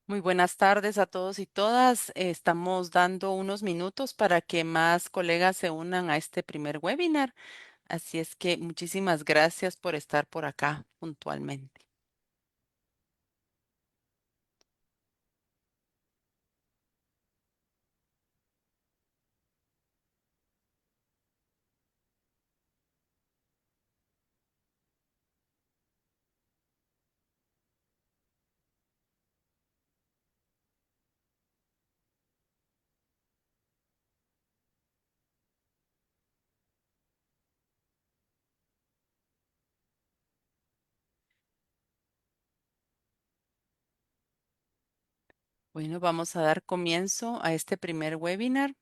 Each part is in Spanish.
Muy buenas tardes a todos y todas. Estamos dando unos minutos para que más colegas se unan a este primer webinar. Así es que muchísimas gracias por estar por acá puntualmente. Bueno, vamos a dar comienzo a este primer webinar.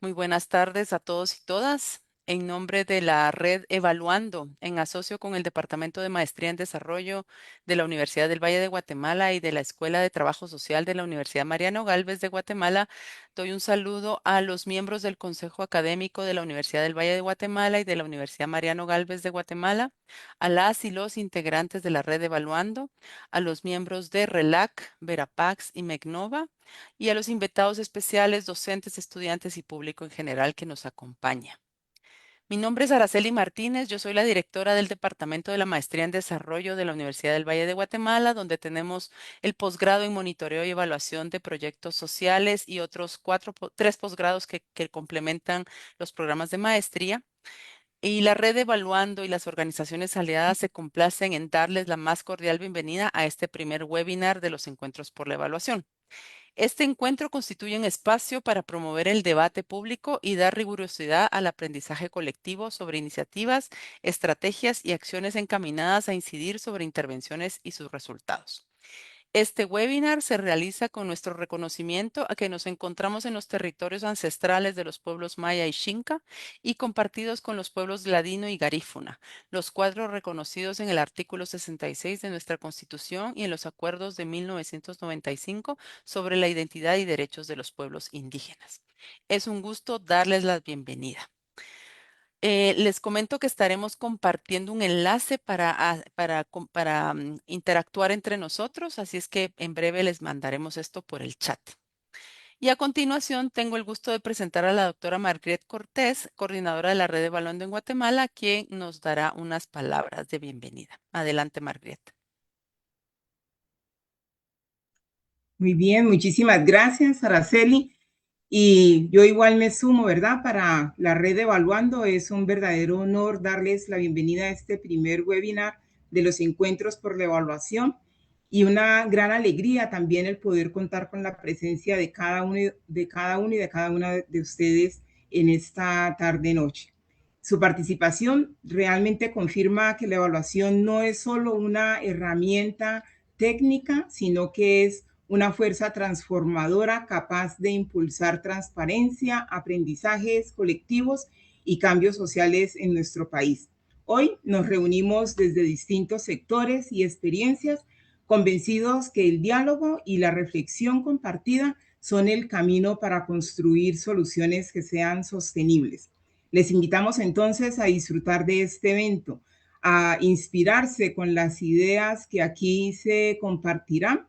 Muy buenas tardes a todos y todas. En nombre de la red Evaluando, en asocio con el Departamento de Maestría en Desarrollo de la Universidad del Valle de Guatemala y de la Escuela de Trabajo Social de la Universidad Mariano Galvez de Guatemala, doy un saludo a los miembros del Consejo Académico de la Universidad del Valle de Guatemala y de la Universidad Mariano Galvez de Guatemala, a las y los integrantes de la red Evaluando, a los miembros de RELAC, Verapax y MECNOVA, y a los invitados especiales, docentes, estudiantes y público en general que nos acompaña. Mi nombre es Araceli Martínez, yo soy la directora del Departamento de la Maestría en Desarrollo de la Universidad del Valle de Guatemala, donde tenemos el posgrado en monitoreo y evaluación de proyectos sociales y otros tres posgrados que complementan los programas de maestría. Y la red Evaluando y las organizaciones aliadas se complacen en darles la más cordial bienvenida a este primer webinar de los Encuentros por la Evaluación. Este encuentro constituye un espacio para promover el debate público y dar rigurosidad al aprendizaje colectivo sobre iniciativas, estrategias y acciones encaminadas a incidir sobre intervenciones y sus resultados. Este webinar se realiza con nuestro reconocimiento a que nos encontramos en los territorios ancestrales de los pueblos Maya y Xinca y compartidos con los pueblos Ladino y Garífuna, los cuatro reconocidos en el artículo 66 de nuestra Constitución y en los acuerdos de 1995 sobre la identidad y derechos de los pueblos indígenas. Es un gusto darles la bienvenida. Les comento que estaremos compartiendo un enlace para interactuar entre nosotros, así es que en breve les mandaremos esto por el chat. Y a continuación tengo el gusto de presentar a la doctora Margret Cortés, coordinadora de la Red de Evaluando en Guatemala, quien nos dará unas palabras de bienvenida. Adelante, Margret. Muy bien, muchísimas gracias, Araceli. Y yo igual me sumo, ¿verdad? Para la red Evaluando es un verdadero honor darles la bienvenida a este primer webinar de los encuentros por la evaluación y una gran alegría también el poder contar con la presencia de cada uno, y de cada una de ustedes en esta tarde-noche. Su participación realmente confirma que la evaluación no es solo una herramienta técnica, sino que es una fuerza transformadora capaz de impulsar transparencia, aprendizajes colectivos y cambios sociales en nuestro país. Hoy nos reunimos desde distintos sectores y experiencias, convencidos que el diálogo y la reflexión compartida son el camino para construir soluciones que sean sostenibles. Les invitamos entonces a disfrutar de este evento, a inspirarse con las ideas que aquí se compartirán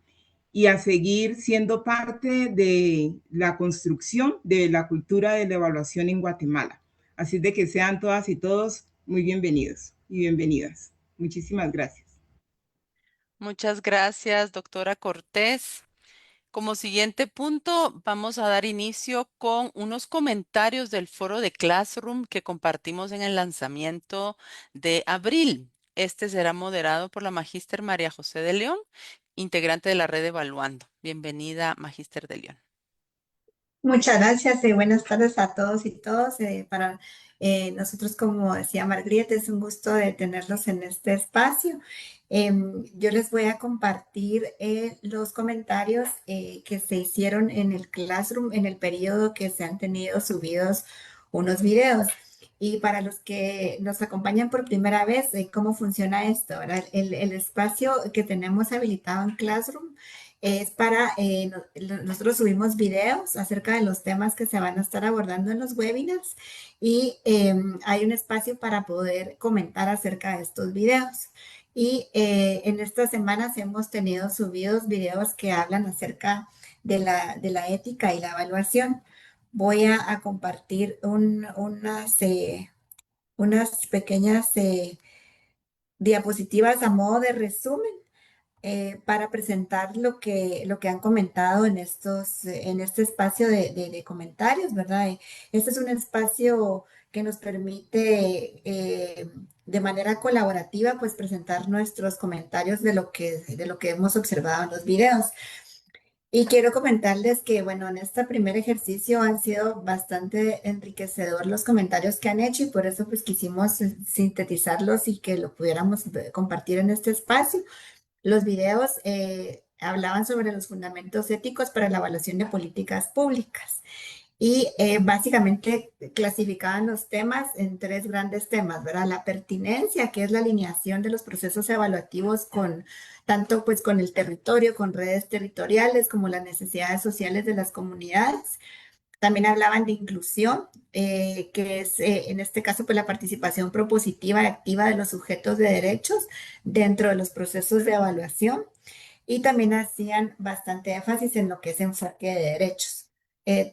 y a seguir siendo parte de la construcción de la cultura de la evaluación en Guatemala. Así de que sean todas y todos muy bienvenidos y bienvenidas. Muchísimas gracias. Muchas gracias, doctora Cortés. Como siguiente punto, vamos a dar inicio con unos comentarios del foro de Classroom que compartimos en el lanzamiento de abril. Este será moderado por la magíster María José de León, integrante de la red Evaluando. Bienvenida, magíster de León. Muchas gracias y buenas tardes a todos y todas. Para nosotros, como decía Margriet, es un gusto de tenerlos en este espacio. Yo les voy a compartir los comentarios que se hicieron en el Classroom en el periodo que se han tenido subidos unos videos. Y para los que nos acompañan por primera vez, ¿cómo funciona esto? ¿Verdad? El espacio que tenemos habilitado en Classroom es para, nosotros subimos videos acerca de los temas que se van a estar abordando en los webinars y hay un espacio para poder comentar acerca de estos videos. Y en estas semanas hemos tenido subidos videos que hablan acerca de la ética y la evaluación. Voy a compartir unas pequeñas diapositivas a modo de resumen para presentar lo que han comentado en este espacio de comentarios, ¿verdad? Este es un espacio que nos permite de manera colaborativa, pues presentar nuestros comentarios de lo que hemos observado en los videos. Y quiero comentarles que, bueno, en este primer ejercicio han sido bastante enriquecedor los comentarios que han hecho y por eso pues quisimos sintetizarlos y que lo pudiéramos compartir en este espacio. Los videos hablaban sobre los fundamentos éticos para la evaluación de políticas públicas y básicamente clasificaban los temas en tres grandes temas, ¿verdad? La pertinencia, que es la alineación de los procesos evaluativos con tanto pues con el territorio, con redes territoriales, como las necesidades sociales de las comunidades. También hablaban de inclusión, que es en este caso pues la participación propositiva y activa de los sujetos de derechos dentro de los procesos de evaluación y también hacían bastante énfasis en lo que es enfoque de derechos.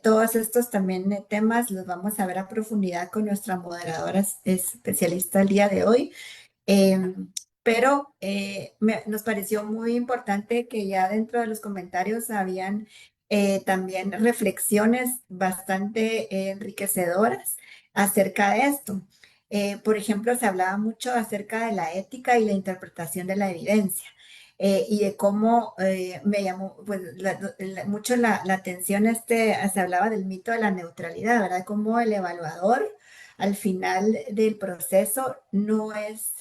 Todos estos también temas los vamos a ver a profundidad con nuestra moderadora especialista el día de hoy. Pero nos pareció muy importante que ya dentro de los comentarios habían también reflexiones bastante enriquecedoras acerca de esto. Por ejemplo, se hablaba mucho acerca de la ética y la interpretación de la evidencia. Y de cómo me llamó pues, mucho la atención, se hablaba del mito de la neutralidad, ¿verdad? Cómo el evaluador al final del proceso no es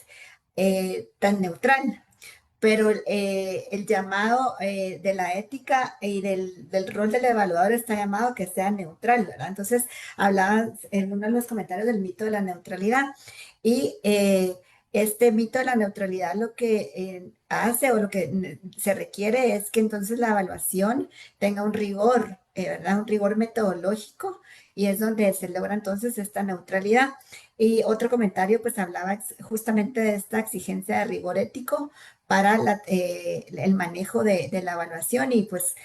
tan neutral, pero el llamado de la ética y del rol del evaluador está llamado a que sea neutral, ¿verdad? Entonces, hablaba en uno de los comentarios del mito de la neutralidad y este mito de la neutralidad lo que hace o lo que se requiere es que entonces la evaluación tenga un rigor, ¿verdad? Un rigor metodológico y es donde se logra entonces esta neutralidad. Y otro comentario pues hablaba justamente de esta exigencia de rigor ético para el manejo de la evaluación y pues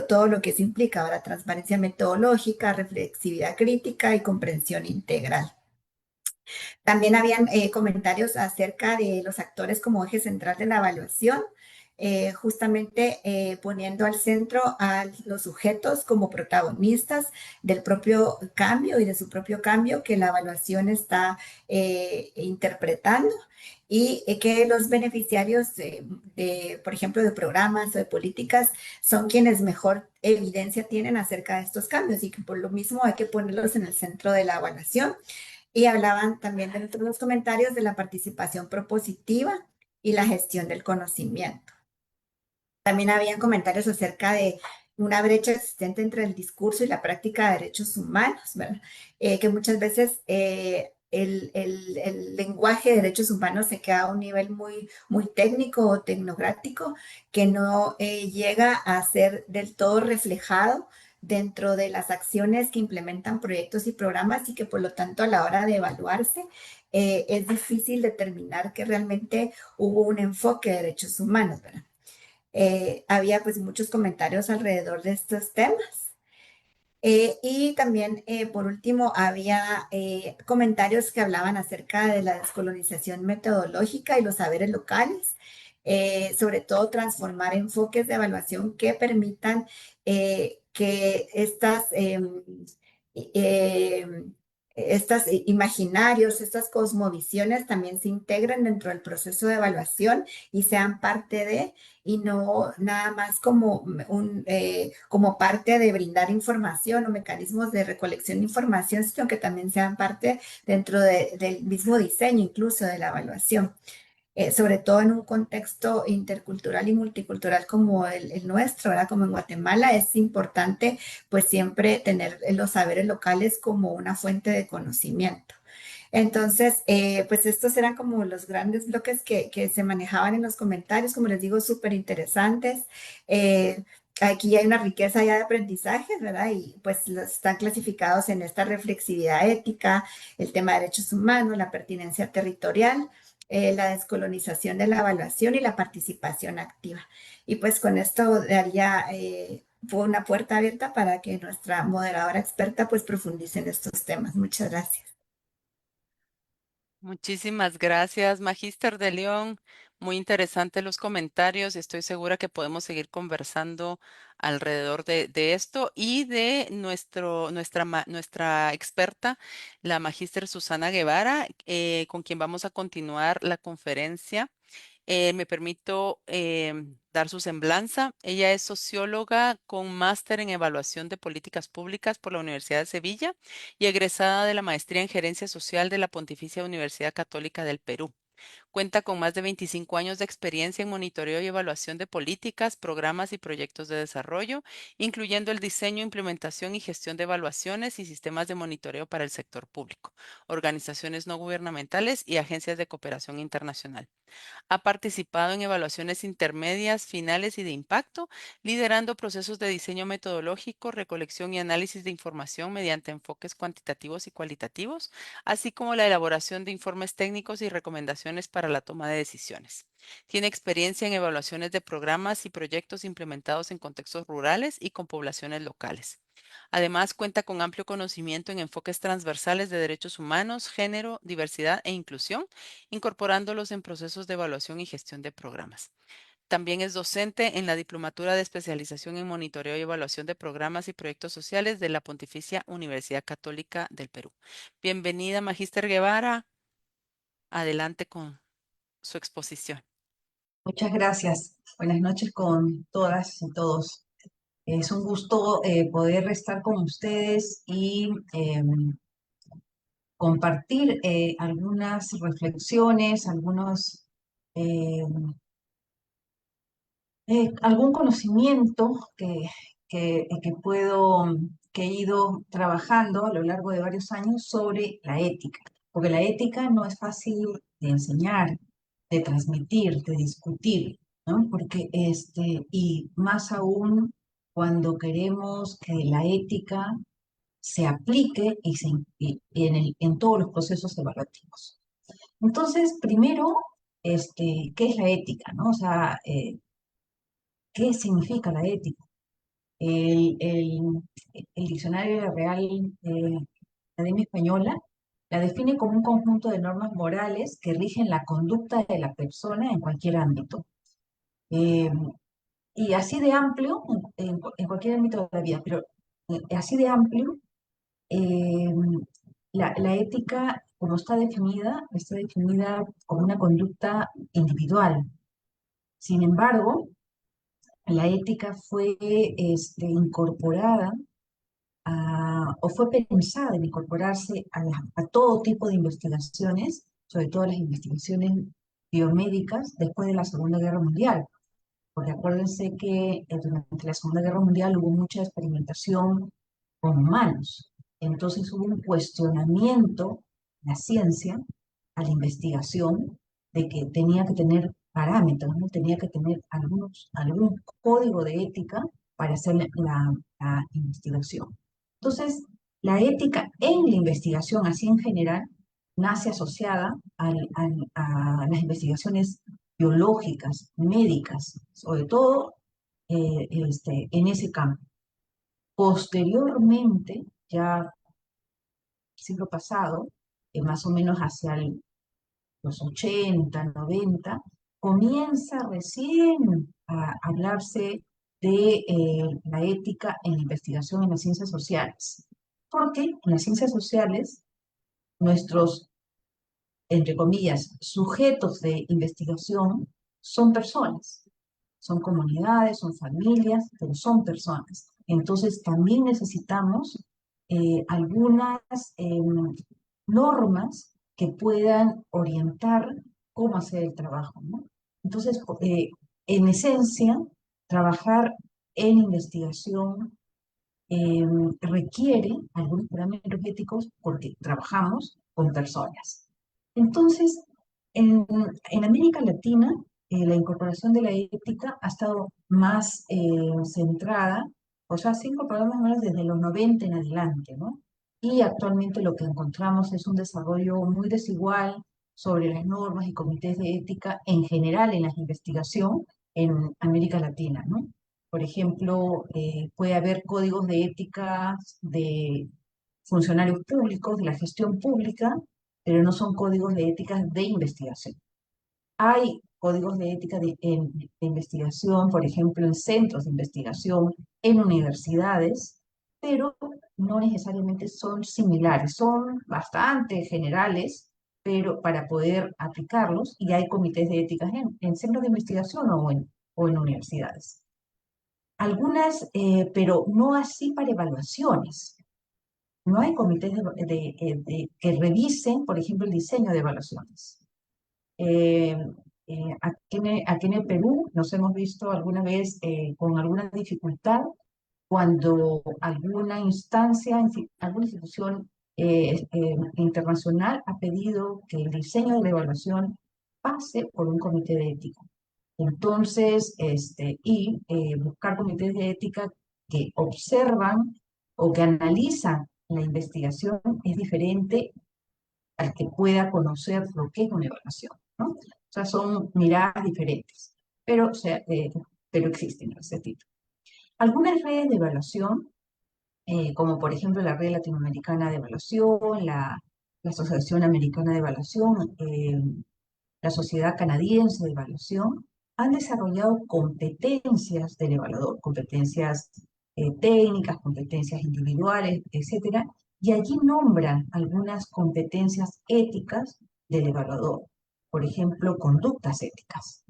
todo lo que eso implica, ahora transparencia metodológica, reflexividad crítica y comprensión integral. También habían comentarios acerca de los actores como eje central de la evaluación, justamente poniendo al centro a los sujetos como protagonistas del propio cambio y de su propio cambio que la evaluación está interpretando y que los beneficiarios, por ejemplo, de programas o de políticas son quienes mejor evidencia tienen acerca de estos cambios y que por lo mismo hay que ponerlos en el centro de la evaluación. Y hablaban también dentro de los comentarios de la participación propositiva y la gestión del conocimiento. También habían comentarios acerca de una brecha existente entre el discurso y la práctica de derechos humanos, ¿verdad? Que muchas veces el lenguaje de derechos humanos se queda a un nivel muy técnico o tecnocrático que no llega a ser del todo reflejado dentro de las acciones que implementan proyectos y programas y que por lo tanto a la hora de evaluarse es difícil determinar que realmente hubo un enfoque de derechos humanos, ¿verdad? Había pues muchos comentarios alrededor de estos temas. Y también, por último, había comentarios que hablaban acerca de la descolonización metodológica y los saberes locales, sobre todo transformar enfoques de evaluación que permitan que estas imaginarios, estas cosmovisiones también se integren dentro del proceso de evaluación y sean parte de, y no nada más como parte de brindar información o mecanismos de recolección de información, sino que también sean parte dentro del mismo diseño, incluso de la evaluación. Sobre todo en un contexto intercultural y multicultural como el nuestro, ¿verdad? Como en Guatemala, es importante pues siempre tener los saberes locales como una fuente de conocimiento. Entonces, pues estos eran como los grandes bloques que se manejaban en los comentarios, como les digo, súper interesantes. Aquí hay una riqueza ya de aprendizajes, ¿verdad? Y pues están clasificados en esta reflexividad ética, el tema de derechos humanos, la pertinencia territorial la descolonización de la evaluación y la participación activa. Y pues con esto ya fue una puerta abierta para que nuestra moderadora experta pues profundice en estos temas. Muchas gracias. Muchísimas gracias, Magíster de León. Muy interesantes los comentarios. Estoy segura que podemos seguir conversando alrededor de esto y de nuestra experta, la Magíster Susana Guevara, con quien vamos a continuar la conferencia. Me permito dar su semblanza. Ella es socióloga con máster en evaluación de políticas públicas por la Universidad de Sevilla y egresada de la maestría en gerencia social de la Pontificia Universidad Católica del Perú. Cuenta con más de 25 años de experiencia en monitoreo y evaluación de políticas, programas y proyectos de desarrollo, incluyendo el diseño, implementación y gestión de evaluaciones y sistemas de monitoreo para el sector público, organizaciones no gubernamentales y agencias de cooperación internacional. Ha participado en evaluaciones intermedias, finales y de impacto, liderando procesos de diseño metodológico, recolección y análisis de información mediante enfoques cuantitativos y cualitativos, así como la elaboración de informes técnicos y recomendaciones para la toma de decisiones. Tiene experiencia en evaluaciones de programas y proyectos implementados en contextos rurales y con poblaciones locales. Además, cuenta con amplio conocimiento en enfoques transversales de derechos humanos, género, diversidad e inclusión, incorporándolos en procesos de evaluación y gestión de programas. También es docente en la Diplomatura de Especialización en Monitoreo y Evaluación de Programas y Proyectos Sociales de la Pontificia Universidad Católica del Perú. Bienvenida, Magíster Guevara. Adelante con su exposición. Muchas gracias. Buenas noches con todas y todos. Es un gusto poder estar con ustedes y compartir algunas reflexiones, algún conocimiento que he ido trabajando a lo largo de varios años sobre la ética. Porque la ética no es fácil de enseñar, de transmitir, de discutir, ¿no? Porque y más aún cuando queremos que la ética se aplique en todos los procesos evaluativos. Entonces, primero, ¿qué es la ética, no? O sea, ¿qué significa la ética? El, el, el diccionario de la Real Academia Española la define como un conjunto de normas morales que rigen la conducta de la persona en cualquier ámbito. Eh, y así de amplio, en cualquier ámbito de la vida, pero así de amplio, eh, la ética, como está definida como una conducta individual. Sin embargo, la ética fue incorporada o fue pensada en incorporarse a todo tipo de investigaciones, sobre todo las investigaciones biomédicas después de la Segunda Guerra Mundial. Porque acuérdense que durante la Segunda Guerra Mundial hubo mucha experimentación con humanos. Entonces hubo un cuestionamiento a la ciencia, a la investigación, de que tenía que tener parámetros, ¿no? Tenía que tener algún código de ética para hacer la investigación. Entonces, la ética en la investigación, así en general, nace asociada a las investigaciones biológicas, médicas, sobre todo en ese campo. Posteriormente, ya siglo pasado, más o menos hacia los 80, 90, comienza recién a hablarse de la ética en la investigación en las ciencias sociales. Porque en las ciencias sociales, nuestros, entre comillas, sujetos de investigación son personas. Son comunidades, son familias, pero son personas. Entonces también necesitamos algunas normas que puedan orientar cómo hacer el trabajo, ¿no? Entonces, en esencia, trabajar en investigación requiere algunos parámetros éticos porque trabajamos con personas. Entonces, en América Latina, la incorporación de la ética ha estado más centrada, o sea, se ha incorporado más o menos desde los 90 en adelante, ¿no? Y actualmente lo que encontramos es un desarrollo muy desigual sobre las normas y comités de ética en general en la investigación en América Latina, ¿no? Por ejemplo, puede haber códigos de ética de funcionarios públicos, de la gestión pública, pero no son códigos de ética de investigación. Hay códigos de ética de investigación, por ejemplo, en centros de investigación, en universidades, pero no necesariamente son similares, son bastante generales, pero para poder aplicarlos, y hay comités de ética en centros de investigación o en universidades. Algunas, pero no así para evaluaciones. No hay comités que revisen, por ejemplo, el diseño de evaluaciones. Eh, aquí en el Perú nos hemos visto alguna vez con alguna dificultad cuando alguna instancia, alguna institución internacional ha pedido que el diseño de la evaluación pase por un comité de ética. Entonces, buscar comités de ética que observan o que analizan la investigación es diferente al que pueda conocer lo que es una evaluación, ¿no? O sea, son miradas diferentes, pero existen en ese tipo. Algunas redes de evaluación, como por ejemplo la Red Latinoamericana de Evaluación, la Asociación Americana de Evaluación, la Sociedad Canadiense de Evaluación, han desarrollado competencias del evaluador, competencias técnicas, competencias individuales, etcétera, y allí nombran algunas competencias éticas del evaluador, por ejemplo, conductas éticas.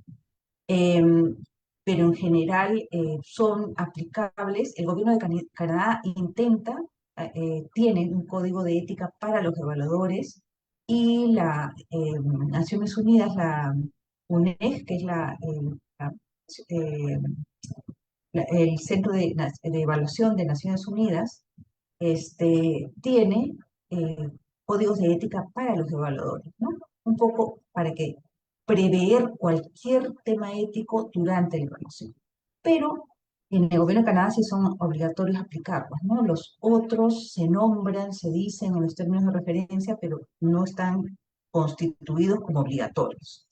Pero en general son aplicables. El gobierno de Canadá tiene un código de ética para los evaluadores y las Naciones Unidas, la UNED, que es eh, el Centro de Evaluación de Naciones Unidas, tiene eh, códigos de ética para los evaluadores, ¿no? Un poco para que prever cualquier tema ético durante la evaluación. Pero en el gobierno de Canadá sí son obligatorios aplicarlos, ¿no? Los otros se nombran, se dicen en los términos de referencia, pero no están constituidos como obligatorios.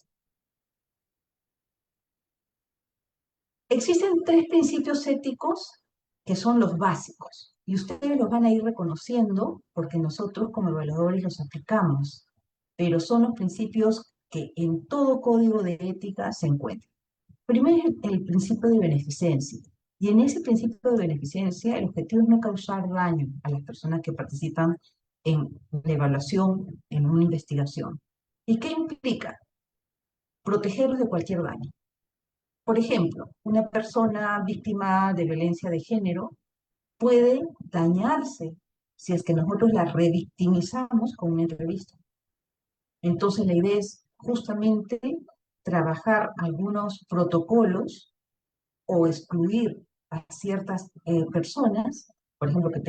Existen tres principios éticos que son los básicos, y ustedes los van a ir reconociendo porque nosotros como evaluadores los aplicamos, pero son los principios que en todo código de ética se encuentran. Primero es el principio de beneficencia, y en ese principio de beneficencia el objetivo es no causar daño a las personas que participan en la evaluación, en una investigación. ¿Y qué implica? Protegerlos de cualquier daño. Por ejemplo, una persona víctima de violencia de género puede dañarse si es que nosotros la revictimizamos con una entrevista. Entonces la idea es justamente trabajar algunos protocolos o excluir a ciertas personas, por ejemplo, que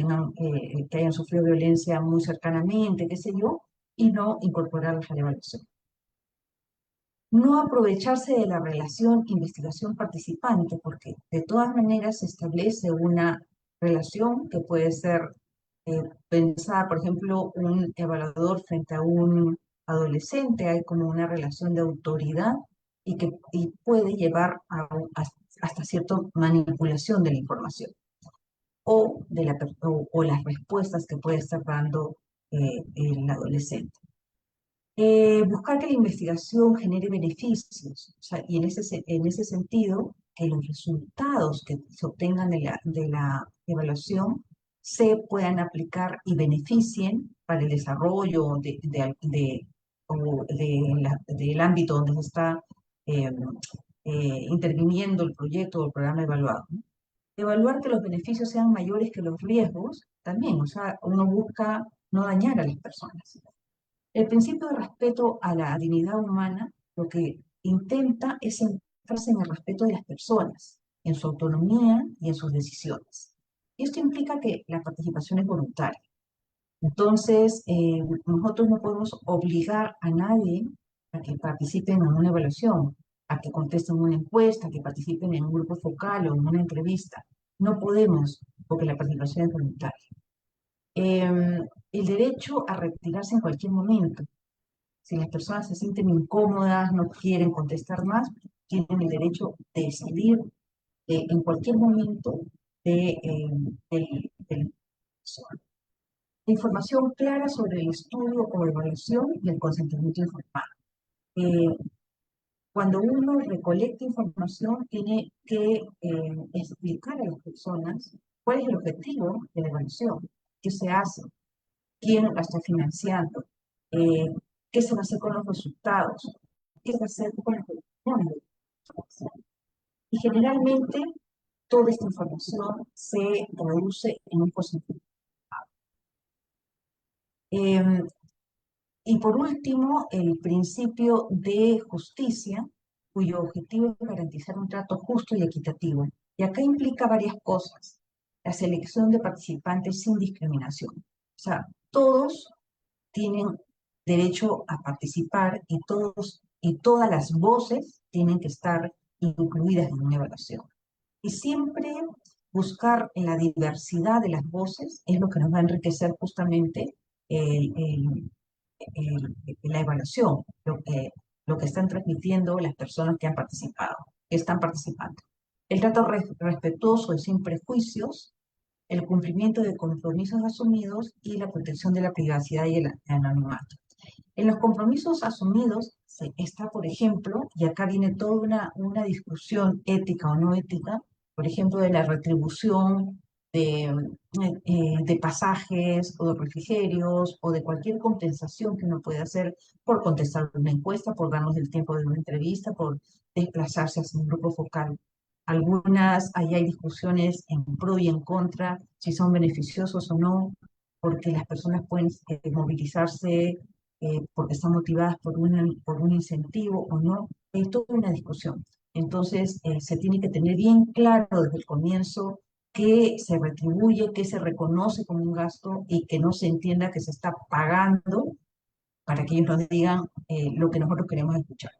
hayan sufrido violencia muy cercanamente, qué sé yo, y no incorporarlos a la evaluación. No aprovecharse de la relación investigación-participante, porque de todas maneras se establece una relación que puede ser pensada, por ejemplo, un evaluador frente a un adolescente, hay como una relación de autoridad y puede llevar hasta cierta manipulación de la información o las respuestas que puede estar dando el adolescente. Buscar que la investigación genere beneficios, o sea, y en ese sentido, que los resultados que se obtengan de la evaluación se puedan aplicar y beneficien para el desarrollo del ámbito donde se está eh, interviniendo el proyecto o el programa evaluado, ¿no? Evaluar que los beneficios sean mayores que los riesgos, también, o sea, uno busca no dañar a las personas. El principio de respeto a la dignidad humana lo que intenta es centrarse en el respeto de las personas, en su autonomía y en sus decisiones. Y esto implica que la participación es voluntaria. Entonces, nosotros no podemos obligar a nadie a que participen en una evaluación, a que contesten una encuesta, a que participen en un grupo focal o en una entrevista. No podemos, porque la participación es voluntaria. El derecho a retirarse en cualquier momento. Si las personas se sienten incómodas, no quieren contestar más, tienen el derecho de salir en cualquier momento del información clara sobre el estudio o evaluación y el consentimiento informado. Cuando uno recolecta información, tiene que explicar a las personas cuál es el objetivo de la evaluación, qué se hace, quién la está financiando, eh, qué se va a hacer con los resultados, qué se va a hacer con la evaluación de la información. Y generalmente toda esta información se traduce en un consentimiento. Y por último, el principio de justicia, cuyo objetivo es garantizar un trato justo y equitativo. Y acá implica varias cosas. La selección de participantes sin discriminación. O sea, todos tienen derecho a participar y todos y todas las voces tienen que estar incluidas en una evaluación. Y siempre buscar la diversidad de las voces es lo que nos va a enriquecer justamente el, el- la evaluación, lo que están transmitiendo las personas que han participado, que están participando. El trato respetuoso y sin prejuicios, el cumplimiento de compromisos asumidos y la protección de la privacidad y el anonimato. En los compromisos asumidos está, por ejemplo, y acá viene toda una discusión ética o no ética, por ejemplo, de la retribución de pasajes o de refrigerios o de cualquier compensación que uno puede hacer por contestar una encuesta, por darnos el tiempo de una entrevista, por desplazarse hacia un grupo focal. Ahí hay discusiones en pro y en contra, si son beneficiosos o no, porque las personas pueden movilizarse porque están motivadas por un incentivo o no, es toda una discusión. Entonces, se tiene que tener bien claro desde el comienzo qué se retribuye, qué se reconoce como un gasto y que no se entienda que se está pagando para que ellos nos digan lo que nosotros queremos escuchar.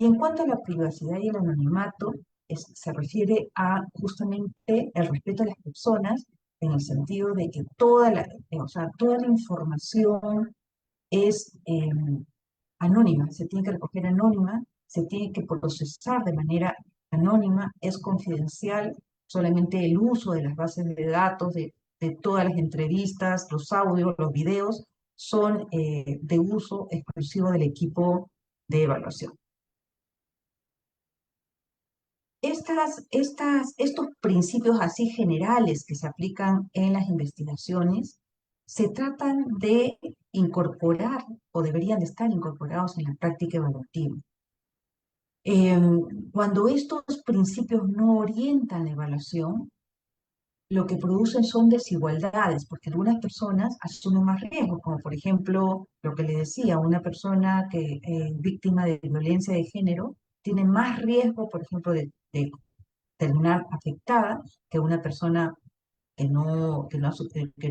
Y en cuanto a la privacidad y el anonimato, se refiere a justamente el respeto a las personas en el sentido de que o sea, toda la información es anónima, se tiene que recoger anónima, se tiene que procesar de manera anónima, es confidencial, solamente el uso de las bases de datos, de todas las entrevistas, los audios, los videos, son de uso exclusivo del equipo de evaluación. Estos principios así generales que se aplican en las investigaciones se tratan de incorporar o deberían de estar incorporados en la práctica evaluativa. Cuando estos principios no orientan la evaluación, lo que producen son desigualdades, porque algunas personas asumen más riesgos, como por ejemplo lo que le decía, una persona que víctima de violencia de género tiene más riesgo, por ejemplo, de terminar afectada que una persona que no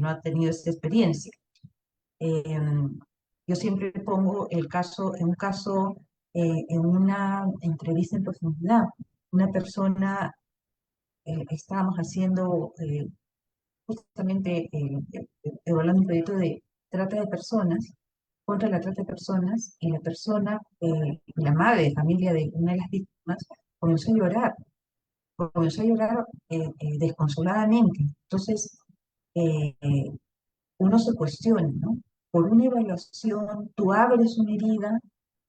ha tenido esa experiencia. Yo siempre pongo un caso en una entrevista en profundidad. Una persona, estábamos haciendo justamente evaluando un proyecto de trata de personas, contra la trata de personas, y la persona, la madre de familia de una de las víctimas, comenzó a llorar desconsoladamente. Entonces, eh, eh, uno se cuestiona, ¿no? Por una evaluación, tú abres una herida,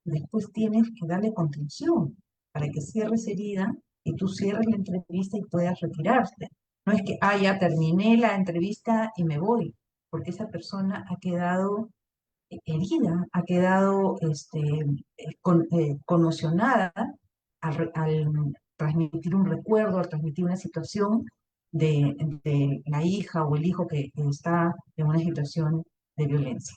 después tienes que darle contención para que cierres herida y tú cierres la entrevista y puedas retirarte. No es que, ya terminé la entrevista y me voy, porque esa persona ha quedado herida, ha quedado conmocionada al transmitir un recuerdo, al transmitir una situación de la hija o el hijo que está en una situación de violencia.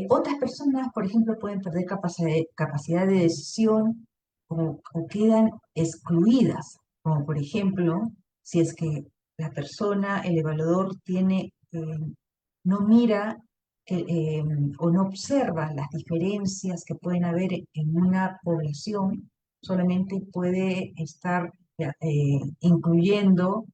Otras personas, por ejemplo, pueden perder capacidad de decisión o quedan excluidas, como por ejemplo, si es que la persona, el evaluador, no mira o no observa las diferencias que pueden haber en una población, solamente puede estar incluyendo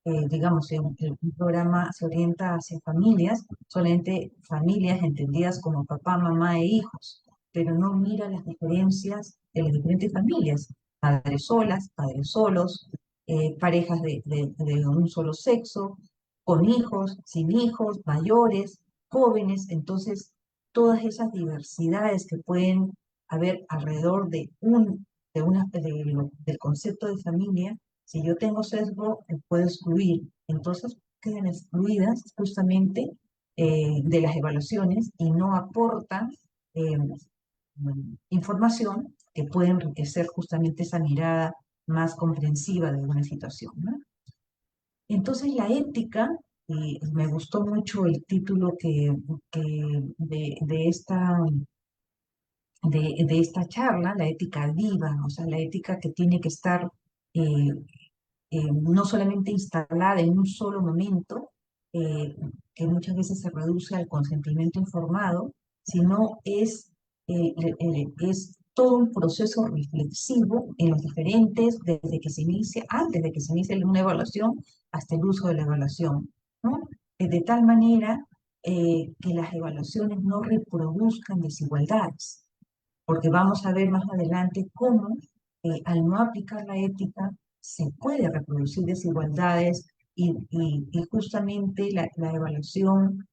digamos, si un programa se orienta hacia familias, solamente familias entendidas como papá, mamá e hijos, pero no mira las diferencias de las diferentes familias, padres solas, padres solos, parejas de un solo sexo, con hijos, sin hijos, mayores, jóvenes. Entonces todas esas diversidades que pueden haber alrededor del concepto de familia. Si yo tengo sesgo, puedo excluir. Entonces quedan excluidas justamente de las evaluaciones y no aportan eh, información que puede enriquecer justamente esa mirada más comprensiva de una situación, ¿no? Entonces la ética, y me gustó mucho el título de esta charla, la ética viva, o sea, la ética que tiene que estar eh, no solamente instalada en un solo momento, eh, que muchas veces se reduce al consentimiento informado, sino es todo un proceso reflexivo en los diferentes, desde que se inicia, antes de que se inicie una evaluación, hasta el uso de la evaluación, ¿no? De tal manera que las evaluaciones no reproduzcan desigualdades, porque vamos a ver más adelante cómo al no aplicar la ética se puede reproducir desigualdades y justamente la evaluación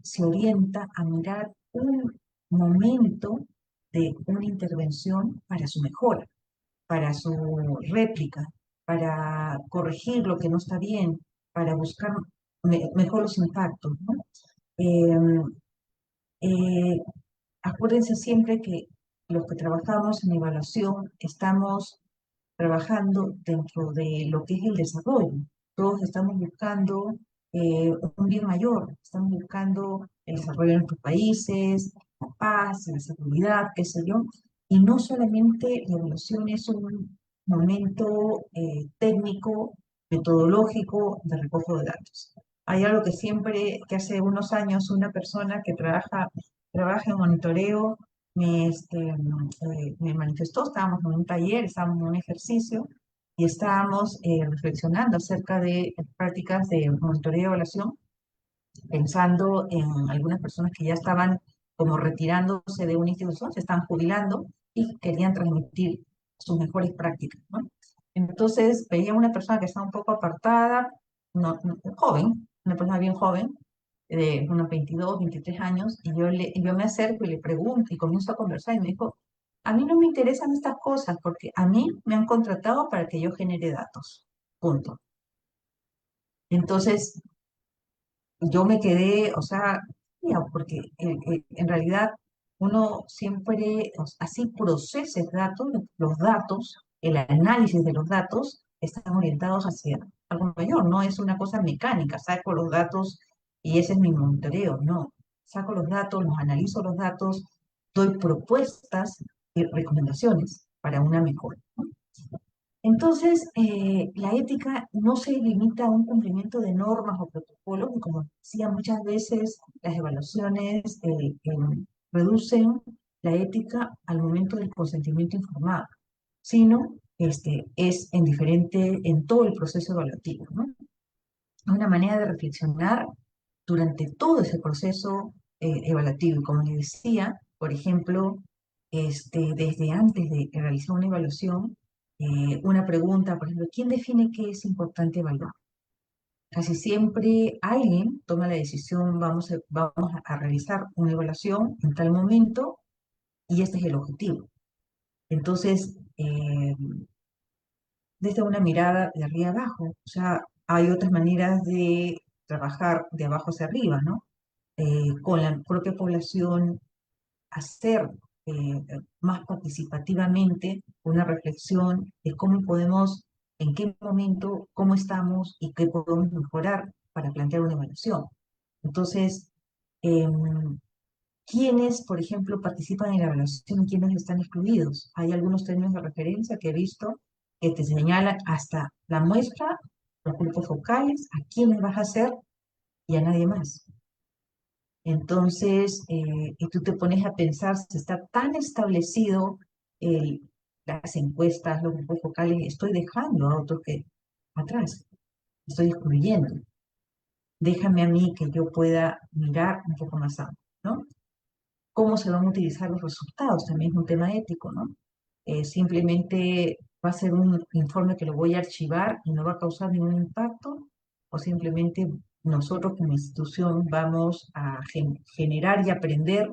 se orienta a mirar un momento de una intervención para su mejora, para su réplica, para corregir lo que no está bien, para buscar mejor los impactos, ¿no? Eh, eh, Acuérdense siempre que los que trabajamos en evaluación estamos trabajando dentro de lo que es el desarrollo. Todos estamos buscando un bien mayor, estamos buscando el desarrollo de nuestros países, la paz, la seguridad, qué sé yo. Y no solamente la evaluación es un momento técnico, metodológico de recojo de datos. Hay algo que hace unos años una persona que trabaja en monitoreo me manifestó. Estábamos en un taller, estábamos en un ejercicio y estábamos reflexionando acerca de prácticas de monitoreo y evaluación, pensando en algunas personas que ya estaban como retirándose de una institución, se estaban jubilando y querían transmitir sus mejores prácticas, ¿no? Entonces veía una persona que estaba un poco apartada, joven, una persona bien joven, de unos 22, 23 años, y yo me acerco y le pregunto y comienzo a conversar y me dijo, a mí no me interesan estas cosas porque a mí me han contratado para que yo genere datos, punto. Entonces yo me quedé, o sea, ya, porque en realidad uno siempre, así proceses datos, los datos, el análisis de los datos están orientados hacia algo mayor, no es una cosa mecánica, saco los datos y ese es mi monitoreo, no, saco los datos, los analizo los datos, doy propuestas y recomendaciones para una mejora, ¿no? Entonces, la ética no se limita a un cumplimiento de normas o protocolos, y como decía, muchas veces las evaluaciones reducen la ética al momento del consentimiento informado, sino es en todo el proceso evaluativo, ¿no? Una manera de reflexionar durante todo ese proceso evaluativo. Y como les decía, por ejemplo, desde antes de realizar una evaluación, una pregunta, por ejemplo, ¿quién define qué es importante evaluar? Casi siempre alguien toma la decisión, vamos a realizar una evaluación en tal momento y este es el objetivo. Entonces, desde una mirada de arriba abajo, o sea, hay otras maneras de trabajar de abajo hacia arriba, ¿no? Con la propia población, hacer más participativamente una reflexión de cómo podemos, en qué momento, cómo estamos y qué podemos mejorar para plantear una evaluación. Entonces, ¿quiénes, por ejemplo, participan en la evaluación y quiénes están excluidos? Hay algunos términos de referencia que he visto que te señalan hasta la muestra, los grupos focales, a quiénes vas a hacer y a nadie más. Entonces, y tú te pones a pensar, si está tan establecido las encuestas, los grupos focales, estoy dejando a otros que atrás. estoy excluyendo. Déjame a mí que yo pueda mirar un poco más amplio, ¿no? ¿Cómo se van a utilizar los resultados? También es un tema ético, ¿no? Simplemente va a ser un informe que lo voy a archivar y no va a causar ningún impacto, o simplemente nosotros como institución vamos a generar y aprender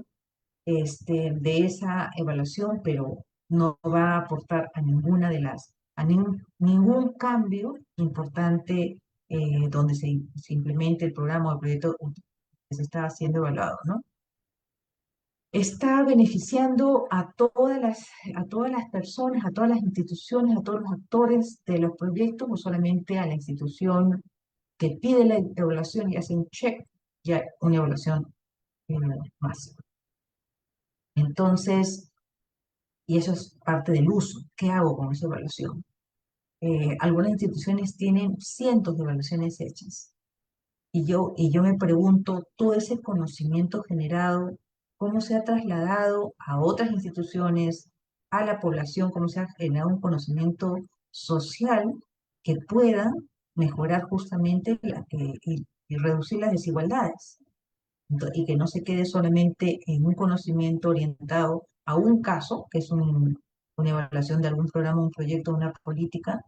de esa evaluación, pero no va a aportar a ninguna de a ningún cambio importante donde se implemente el programa o el proyecto que se está haciendo evaluado, ¿no? Está beneficiando a todas las personas, a todas las instituciones, a todos los actores de los proyectos, o solamente a la institución que pide la evaluación y hace un check, ya una evaluación eh, más. Entonces, y eso es parte del uso. ¿Qué hago con esa evaluación? Algunas instituciones tienen cientos de evaluaciones hechas. Y yo me pregunto, todo ese conocimiento generado, ¿cómo se ha trasladado a otras instituciones, a la población? ¿Cómo se ha generado un conocimiento social que pueda mejorar justamente y reducir las desigualdades? Y que no se quede solamente en un conocimiento orientado a un caso, que es una evaluación de algún programa, un proyecto, una política,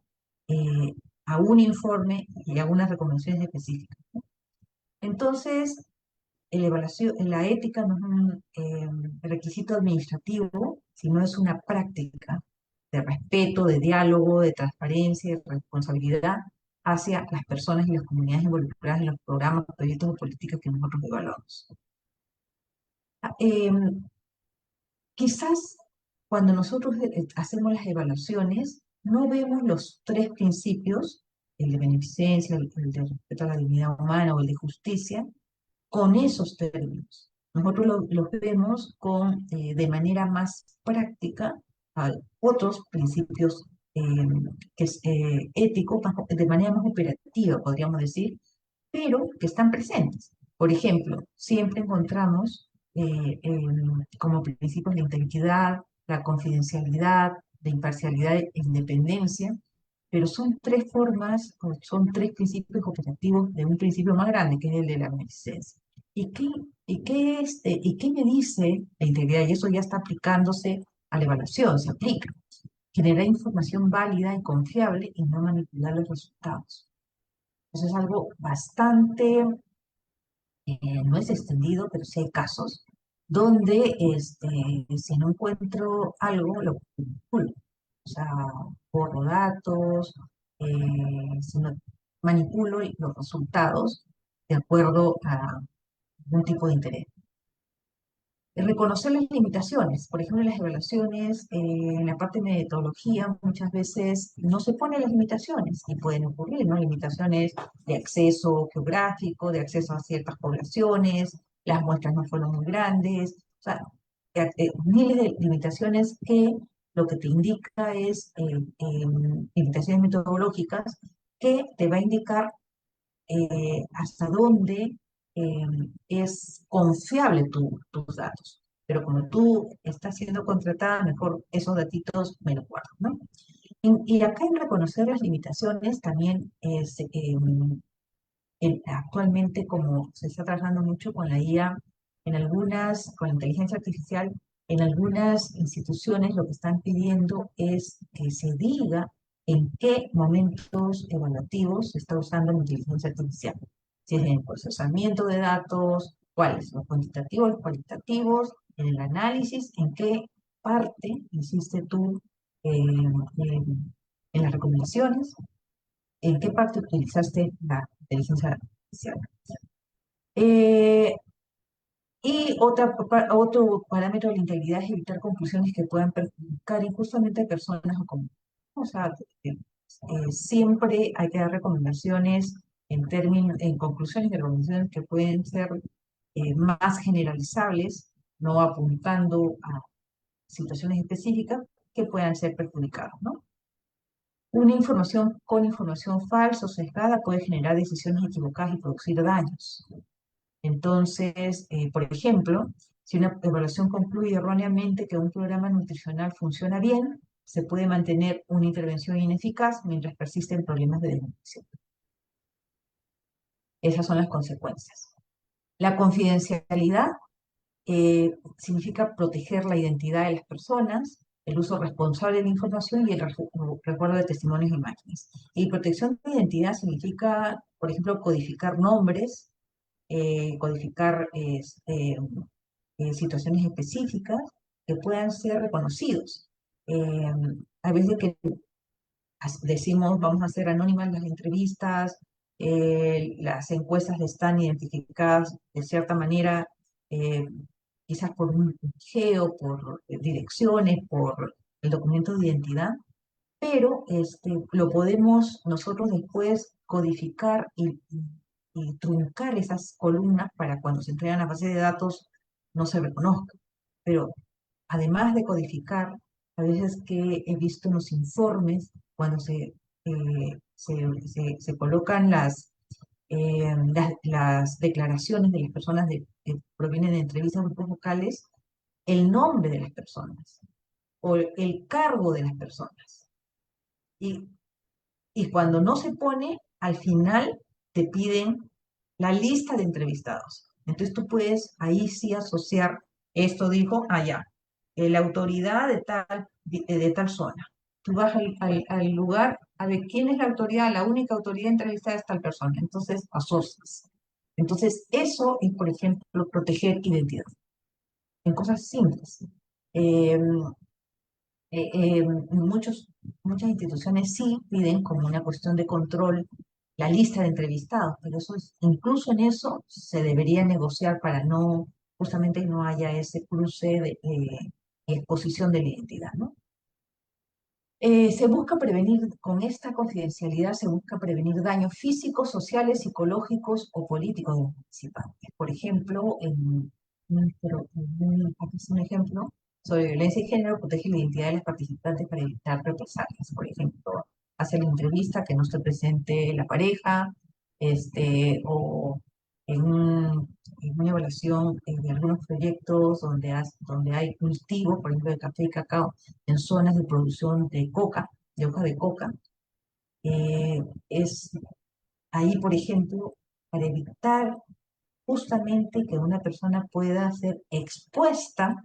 eh, a un informe y a unas recomendaciones específicas. Entonces, la ética no es un requisito administrativo, sino es una práctica de respeto, de diálogo, de transparencia, de responsabilidad hacia las personas y las comunidades involucradas en los programas, proyectos o políticas que nosotros evaluamos. Em, Quizás cuando nosotros hacemos las evaluaciones, no vemos los tres principios, el de beneficencia, el de respeto a la dignidad humana o el de justicia, con esos términos. Nosotros los vemos de manera más práctica a otros principios éticos, de manera más operativa, podríamos decir, pero que están presentes. Por ejemplo, siempre encontramos como principios la integridad, la confidencialidad, la imparcialidad e independencia, pero son tres formas, o son tres principios operativos de un principio más grande, que es el de la beneficencia. ¿Y qué me dice la integridad? Y eso ya está aplicándose a la evaluación, se aplica. Generar información válida y confiable y no manipular los resultados. Eso es algo bastante, no es extendido, pero sí hay casos donde si no encuentro algo, lo manipulo. O sea, borro datos, si no, manipulo los resultados de acuerdo a algún tipo de interés. Reconocer las limitaciones, por ejemplo, en las evaluaciones, en la parte de metodología, muchas veces no se ponen las limitaciones y pueden ocurrir, ¿no? Limitaciones de acceso geográfico, de acceso a ciertas poblaciones, las muestras no fueron muy grandes, o sea, miles de limitaciones que lo que te indica es limitaciones metodológicas que te va a indicar hasta dónde eh, es confiable tus datos. Pero como tú estás siendo contratada, mejor esos datitos me los guardo, ¿no? Y acá en reconocer las limitaciones también es, actualmente como se está trabajando mucho con la IA, con la inteligencia artificial, en algunas instituciones lo que están pidiendo es que se diga en qué momentos evaluativos se está usando la inteligencia artificial. Si es en el procesamiento de datos, cuáles, los cuantitativos, los cualitativos, en el análisis, en qué parte hiciste tú en las recomendaciones, en qué parte utilizaste la inteligencia artificial. Eh, otro parámetro de la integridad es evitar conclusiones que puedan perjudicar injustamente a personas o comunidades. O sea, siempre hay que dar recomendaciones en conclusiones de recomendaciones que pueden ser más generalizables, no apuntando a situaciones específicas que puedan ser perjudicadas, ¿no? Una información con información falsa o sesgada puede generar decisiones equivocadas y producir daños. Entonces, por ejemplo, si una evaluación concluye erróneamente que un programa nutricional funciona bien, se puede mantener una intervención ineficaz mientras persisten problemas de desnutrición. Esas son las consecuencias. La confidencialidad significa proteger la identidad de las personas, el uso responsable de la información y el recuerdo de testimonios e imágenes. Y protección de identidad significa, por ejemplo, codificar nombres, codificar situaciones específicas que puedan ser reconocidos. Eh, a veces que decimos vamos a hacer anónimas las entrevistas, las encuestas están identificadas de cierta manera, eh, quizás por un geo, por direcciones, por el documento de identidad, pero lo podemos nosotros después codificar y truncar esas columnas para cuando se entregan a base de datos no se reconozca. Pero además de codificar, a veces que he visto en los informes, cuando se colocan las declaraciones de las personas que provienen de entrevistas a grupos vocales, el nombre de las personas o el cargo de las personas. Y, y cuando no se pone, al final te piden la lista de entrevistados. Entonces tú puedes ahí sí asociar, esto dijo allá, la autoridad de tal zona. Tú vas al lugar, a ver quién es la autoridad, la única autoridad entrevistada es tal persona. Entonces asocias. Entonces eso es, por ejemplo, proteger identidad en cosas simples. Eh, muchas instituciones sí piden como una cuestión de control la lista de entrevistados, pero incluso en eso se debería negociar para no, justamente no haya ese cruce y exposición de la identidad, ¿no? Se busca prevenir, con esta confidencialidad se busca prevenir daños físicos, sociales, psicológicos o políticos de los participantes. Por ejemplo, aquí es un ejemplo sobre violencia de género, protege la identidad de los participantes para evitar represalias. Por ejemplo, hace la entrevista que no esté presente la pareja, o en una evaluación de algunos proyectos donde hay cultivo, por ejemplo, de café y cacao, en zonas de producción de coca, de hoja de coca, es ahí, por ejemplo, para evitar justamente que una persona pueda ser expuesta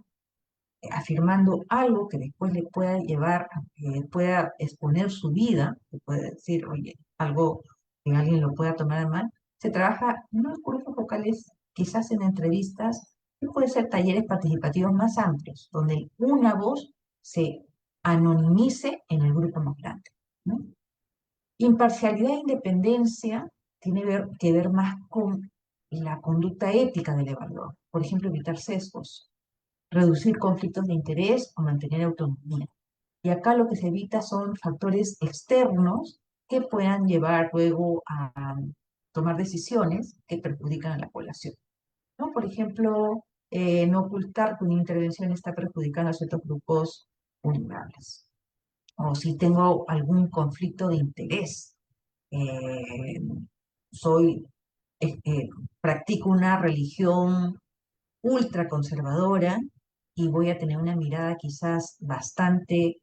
afirmando algo que después le pueda llevar a que pueda exponer su vida, que puede decir, oye, algo que alguien lo pueda tomar a mal. Se trabaja no en grupos vocales, quizás en entrevistas, y puede ser talleres participativos más amplios, donde una voz se anonimice en el grupo más grande, ¿no? Imparcialidad e independencia tiene que ver más con la conducta ética del evaluador. Por ejemplo, evitar sesgos, reducir conflictos de interés o mantener autonomía. Y acá lo que se evita son factores externos que puedan llevar luego a tomar decisiones que perjudican a la población, ¿no? Por ejemplo, no ocultar que una intervención está perjudicando a ciertos grupos vulnerables. O si tengo algún conflicto de interés, eh, soy, practico una religión ultraconservadora y voy a tener una mirada quizás bastante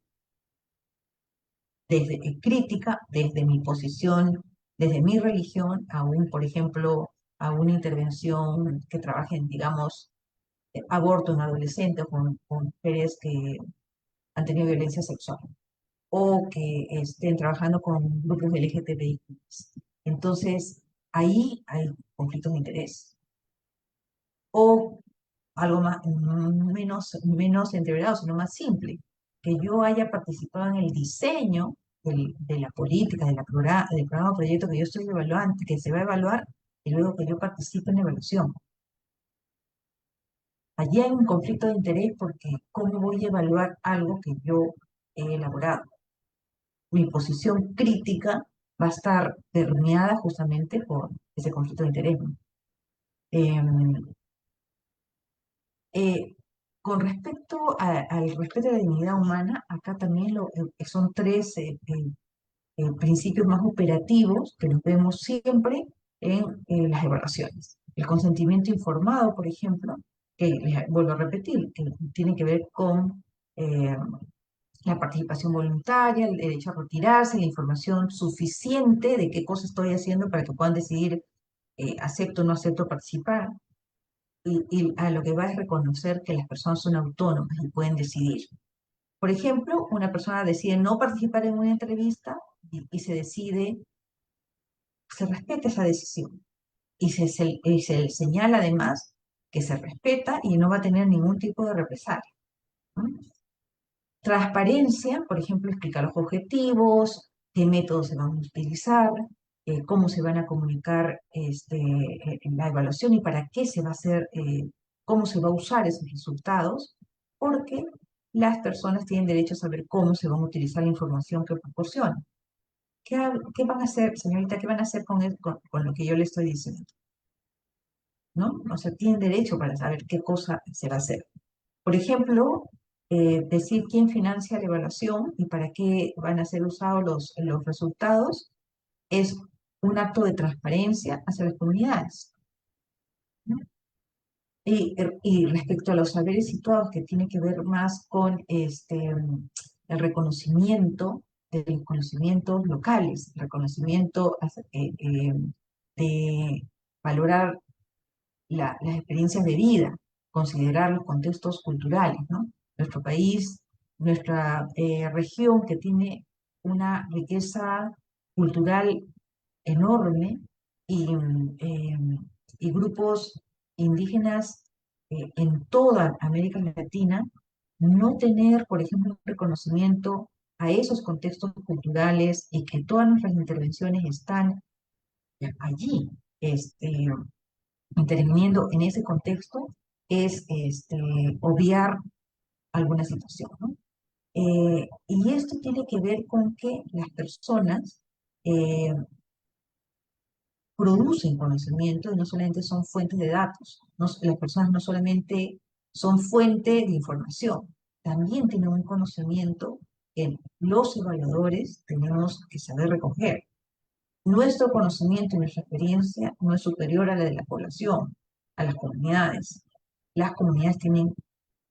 crítica desde mi posición, desde mi religión, por ejemplo, a una intervención que trabaje en, digamos, aborto en adolescentes con mujeres que han tenido violencia sexual o que estén trabajando con grupos de LGTBI. Entonces, ahí hay conflictos de interés. O algo más, menos entreverado, sino más simple, que yo haya participado en el diseño de la política, del programa o proyecto que yo estoy evaluando, que se va a evaluar, y luego que yo participe en la evaluación. Allí hay un conflicto de interés porque ¿cómo voy a evaluar algo que yo he elaborado? Mi posición crítica va a estar permeada justamente por ese conflicto de interés, ¿no? Em, Eh, con respecto al respeto de la dignidad humana, acá también son tres principios más operativos que los vemos siempre en las evaluaciones. El consentimiento informado, por ejemplo, que vuelvo a repetir, que tiene que ver con la participación voluntaria, el derecho a retirarse, la información suficiente de qué cosa estoy haciendo para que puedan decidir acepto o no acepto participar, y a lo que va es reconocer que las personas son autónomas y pueden decidir. Por ejemplo, una persona decide no participar en una entrevista y se decide, se respeta esa decisión y se señala además que se respeta y no va a tener ningún tipo de represalia, ¿no? Transparencia, por ejemplo, explicar los objetivos, qué métodos se van a utilizar, cómo se van a comunicar en la evaluación y para qué se va a hacer, cómo se va a usar esos resultados, porque las personas tienen derecho a saber cómo se va a utilizar la información que proporcionan. ¿Qué van a hacer, señorita? ¿Qué van a hacer con lo que yo le estoy diciendo? ¿No? O sea, tienen derecho para saber qué cosa se va a hacer. Por ejemplo, decir quién financia la evaluación y para qué van a ser usados los resultados es un acto de transparencia hacia las comunidades, ¿no? Y respecto a los saberes situados, que tiene que ver más con el reconocimiento de los conocimientos locales, el reconocimiento de valorar las experiencias de vida, considerar los contextos culturales, ¿no? Nuestro país, nuestra región que tiene una riqueza cultural enorme y, y grupos indígenas en toda América Latina, no tener, por ejemplo, un reconocimiento a esos contextos culturales y que todas nuestras intervenciones están allí, interviniendo en ese contexto, es obviar alguna situación, ¿no? Y esto tiene que ver con que las personas eh, producen conocimiento y no solamente son fuentes de datos. Las personas no solamente son fuente de información, también tienen un conocimiento que los evaluadores tenemos que saber recoger. Nuestro conocimiento y nuestra experiencia no es superior a la de la población, a las comunidades. Las comunidades tienen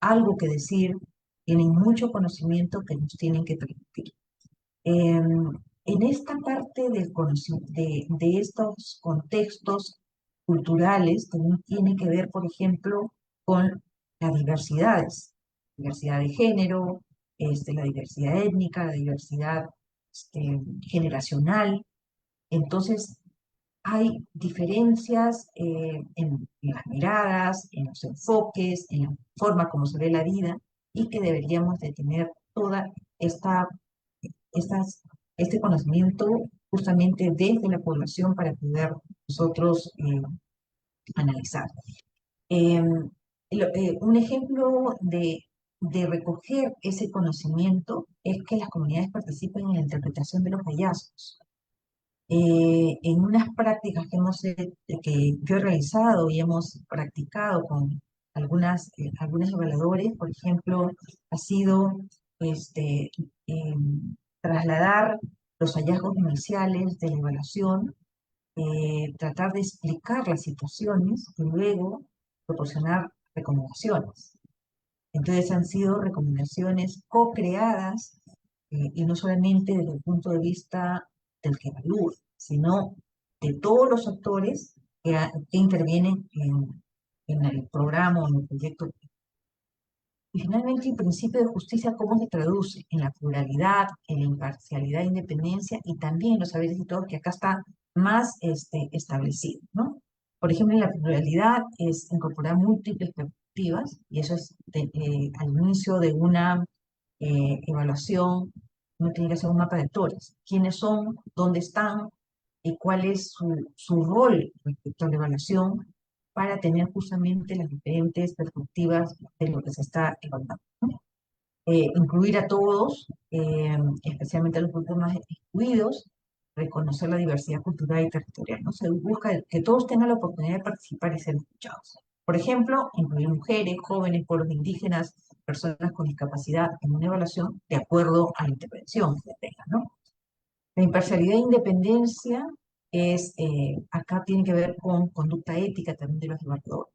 algo que decir, tienen mucho conocimiento que nos tienen que transmitir. En esta parte de estos contextos culturales, también tiene que ver, por ejemplo, con las diversidades, diversidad de género, la diversidad étnica, la diversidad generacional. Entonces, hay diferencias en las miradas, en los enfoques, en la forma como se ve la vida y que deberíamos de tener toda esta, estas, este conocimiento justamente desde la población para poder nosotros analizar. Un ejemplo de recoger ese conocimiento es que las comunidades participen en la interpretación de los hallazgos. En unas prácticas que yo he realizado y hemos practicado con algunos evaluadores, por ejemplo, ha sido trasladar los hallazgos iniciales de la evaluación, tratar de explicar las situaciones y luego proporcionar recomendaciones. Entonces han sido recomendaciones co-creadas y no solamente desde el punto de vista del que evalúa, sino de todos los actores que intervienen en el programa o en el proyecto. Y finalmente, el principio de justicia, ¿cómo se traduce? En la pluralidad, en la imparcialidad e independencia y también en los saberes y todo que acá está más establecido, ¿no? Por ejemplo, en la pluralidad es incorporar múltiples perspectivas y eso es al inicio de una evaluación, uno tiene que hacer un mapa de actores. ¿Quiénes son? ¿Dónde están? ¿Y cuál es su rol respecto a la evaluación para tener justamente las diferentes perspectivas de lo que se está evaluando, ¿no? Incluir a todos, especialmente a los grupos más excluidos, reconocer la diversidad cultural y territorial, ¿no? Se busca que todos tengan la oportunidad de participar y ser escuchados. Por ejemplo, incluir mujeres, jóvenes, pueblos indígenas, personas con discapacidad en una evaluación de acuerdo a la intervención que tengan, ¿no? La imparcialidad e independencia acá tiene que ver con conducta ética también de los evaluadores.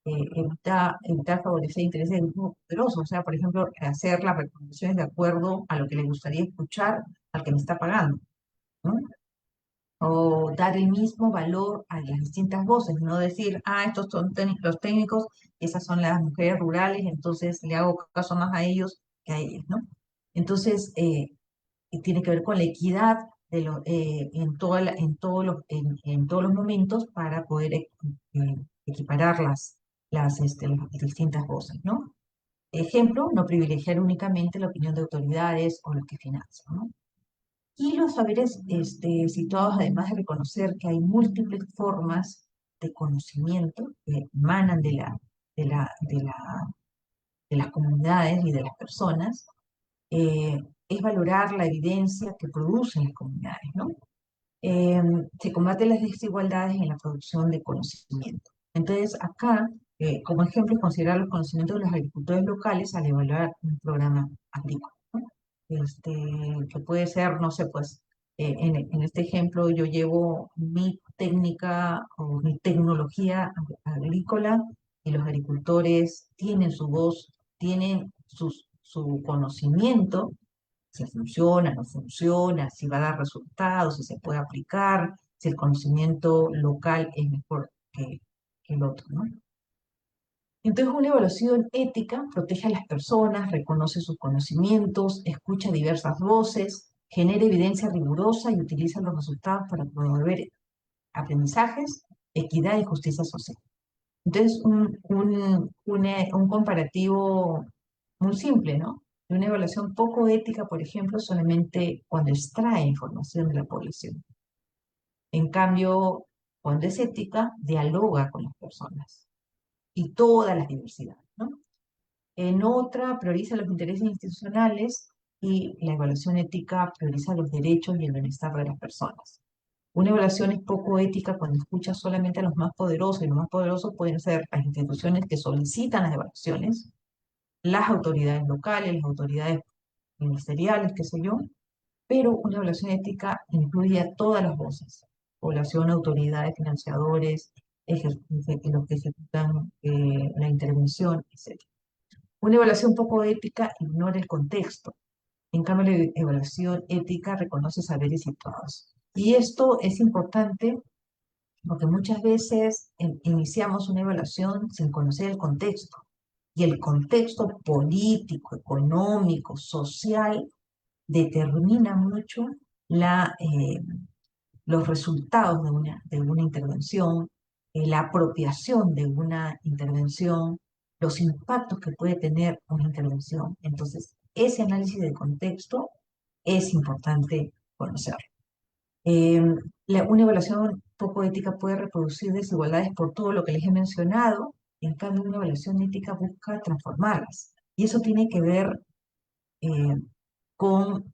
Evitar favorecer intereses de grupos poderosos, o sea, por ejemplo, hacer las recomendaciones de acuerdo a lo que le gustaría escuchar al que me está pagando, ¿no? o dar el mismo valor a las distintas voces, no decir, ah, estos son los técnicos, esas son las mujeres rurales, entonces le hago caso más a ellos que a ellas, ¿no? Entonces, y tiene que ver con la equidad en, en todos los momentos para poder equiparar las distintas voces, ¿no? Ejemplo, no privilegiar únicamente la opinión de autoridades o los que financian, ¿no? Y los saberes situados, además de reconocer que hay múltiples formas de conocimiento que emanan de la, de la, de las comunidades y de las personas, eh, es valorar la evidencia que producen las comunidades, ¿no? eh, Se combaten las desigualdades en la producción de conocimiento. Entonces, acá, como ejemplo, considerar los conocimientos de los agricultores locales al evaluar un programa agrícola, ¿no? Este, que puede ser, no sé, pues, en este ejemplo yo llevo mi técnica o mi tecnología agrícola y los agricultores tienen su voz, tienen su conocimiento si funciona, no funciona, si va a dar resultados, si se puede aplicar, si el conocimiento local es mejor que el otro, ¿no? Entonces, una evaluación ética protege a las personas, reconoce sus conocimientos, escucha diversas voces, genera evidencia rigurosa y utiliza los resultados para promover aprendizajes, equidad y justicia social. Entonces, un comparativo muy simple, ¿no? De una evaluación poco ética, por ejemplo, solamente cuando extrae información de la población. En cambio, cuando es ética, dialoga con las personas y todas las diversidades, ¿no? En otra, prioriza los intereses institucionales y la evaluación ética prioriza los derechos y el bienestar de las personas. Una evaluación es poco ética cuando escucha solamente a los más poderosos, y los más poderosos pueden ser las instituciones que solicitan las evaluaciones, las autoridades locales, las autoridades ministeriales, qué sé yo, pero una evaluación ética incluye a todas las voces, población, autoridades, financiadores, los que ejecutan la intervención, etc. Una evaluación poco ética ignora el contexto. En cambio, la evaluación ética reconoce saberes situados. Y esto es importante porque muchas veces iniciamos una evaluación sin conocer el contexto. Y el contexto político, económico, social, determina mucho la, los resultados de una intervención, la apropiación de una intervención, los impactos que puede tener una intervención. Entonces, ese análisis de contexto es importante conocer. Eh, una evaluación poco ética puede reproducir desigualdades por todo lo que les he mencionado, en cambio una evaluación ética busca transformarlas. Y eso tiene que ver eh, con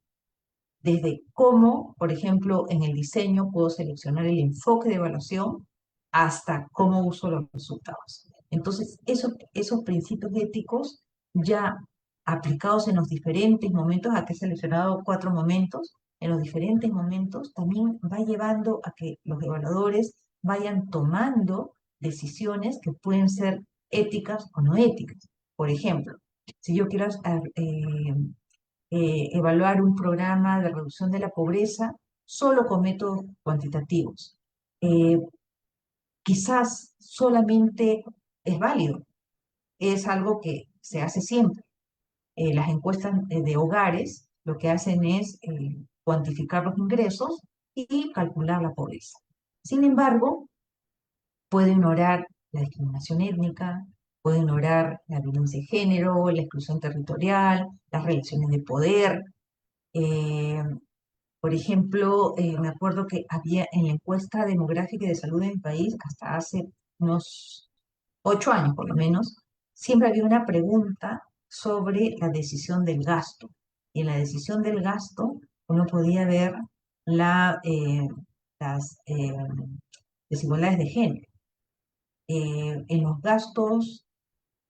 desde cómo, por ejemplo, en el diseño puedo seleccionar el enfoque de evaluación hasta cómo uso los resultados. Entonces, esos principios éticos ya aplicados en los diferentes momentos, aquí he seleccionado 4 momentos, en los diferentes momentos también va llevando a que los evaluadores vayan tomando decisiones que pueden ser éticas o no éticas. Por ejemplo, si yo quiero evaluar un programa de reducción de la pobreza solo con métodos cuantitativos. Eh, Quizás solamente es válido, es algo que se hace siempre. Las encuestas de hogares lo que hacen es cuantificar los ingresos y calcular la pobreza. Sin embargo, puede ignorar la discriminación étnica, puede ignorar la violencia de género, la exclusión territorial, las relaciones de poder. eh, Por ejemplo, me acuerdo que había en la encuesta demográfica y de salud en mi país, hasta hace unos 8 años por lo menos, siempre había una pregunta sobre la decisión del gasto. Y en la decisión del gasto uno podía ver las desigualdades de género. En los gastos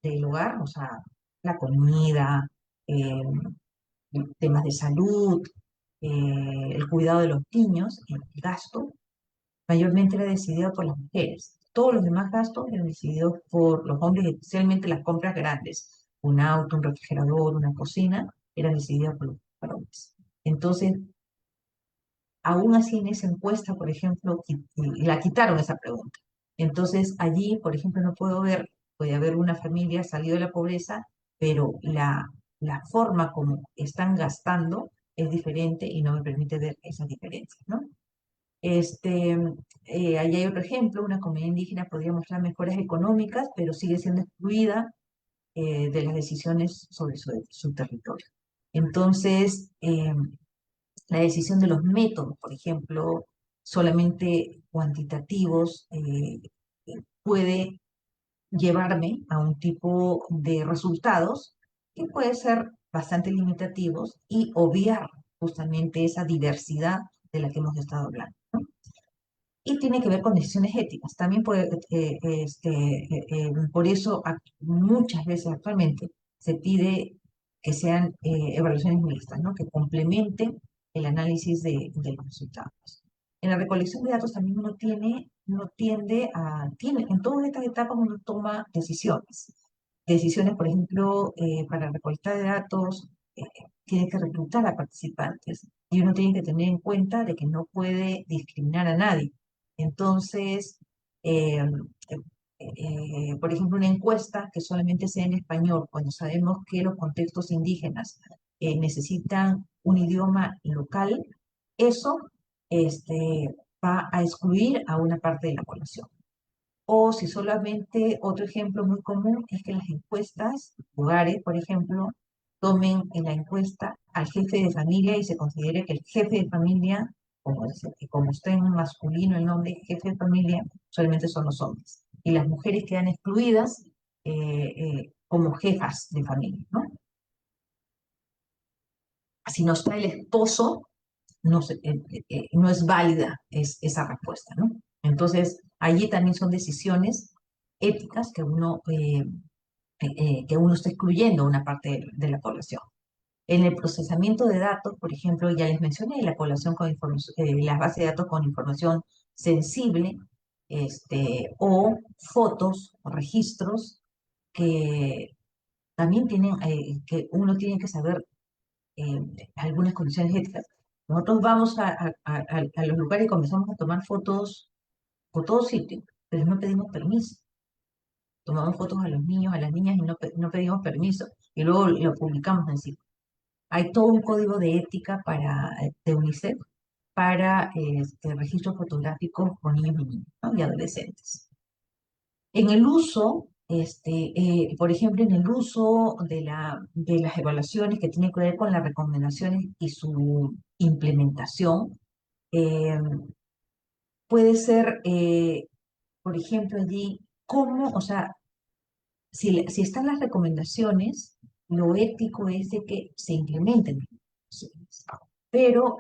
del hogar, o sea, la comida, eh, temas de salud, el cuidado de los niños, el gasto, mayormente era decidido por las mujeres. Todos los demás gastos eran decididos por los hombres, especialmente las compras grandes. Un auto, un refrigerador, una cocina, eran decididas por los hombres. Entonces, aún así en esa encuesta, por ejemplo, la quitaron esa pregunta. Entonces allí, por ejemplo, no puedo ver, puede haber una familia salido de la pobreza, pero la forma como están gastando es diferente y no me permite ver esas diferencias, ¿no? Ahí hay otro ejemplo, una comunidad indígena podría mostrar mejoras económicas, pero sigue siendo excluida de las decisiones sobre su territorio. Entonces, la decisión de los métodos, por ejemplo, solamente cuantitativos, puede llevarme a un tipo de resultados que puede ser bastante limitativos y obviar justamente esa diversidad de la que hemos estado hablando, ¿no? Y tiene que ver con decisiones éticas. También puede, por eso muchas veces actualmente se pide que sean evaluaciones mixtas, ¿no? Que complementen el análisis de los resultados. En la recolección de datos también uno tiende en todas estas etapas uno toma decisiones. Decisiones, por ejemplo, para recolectar de datos, tiene que reclutar a participantes y uno tiene que tener en cuenta de que no puede discriminar a nadie. Entonces, eh, por ejemplo, una encuesta que solamente sea en español, cuando sabemos que los contextos indígenas necesitan un idioma local, eso va a excluir a una parte de la población. O si solamente, otro ejemplo muy común es que las encuestas, lugares, por ejemplo, tomen en la encuesta al jefe de familia y se considere que el jefe de familia, como está en masculino el nombre jefe de familia, solamente son los hombres. Y las mujeres quedan excluidas como jefas de familia, ¿no? Si no está el esposo, no es válida esa respuesta, ¿no? Entonces, allí también son decisiones éticas que uno está excluyendo a una parte de la población. En el procesamiento de datos, por ejemplo, ya les mencioné la población con las bases de datos con información sensible, o fotos o registros que también que uno tiene que saber algunas condiciones éticas. Nosotros vamos a los lugares y comenzamos a tomar fotos por todos sitios, pero no pedimos permiso. Tomamos fotos a los niños, a las niñas y no pedimos permiso. Y luego lo publicamos en sí. Hay todo un código de ética de UNICEF para registros fotográficos con niños y niñas, ¿no? Y adolescentes. En el uso, por ejemplo, en el uso de las evaluaciones que tienen que ver con las recomendaciones y su implementación, eh, puede ser, por ejemplo, allí, o sea, si están las recomendaciones, lo ético es de que se implementen. Pero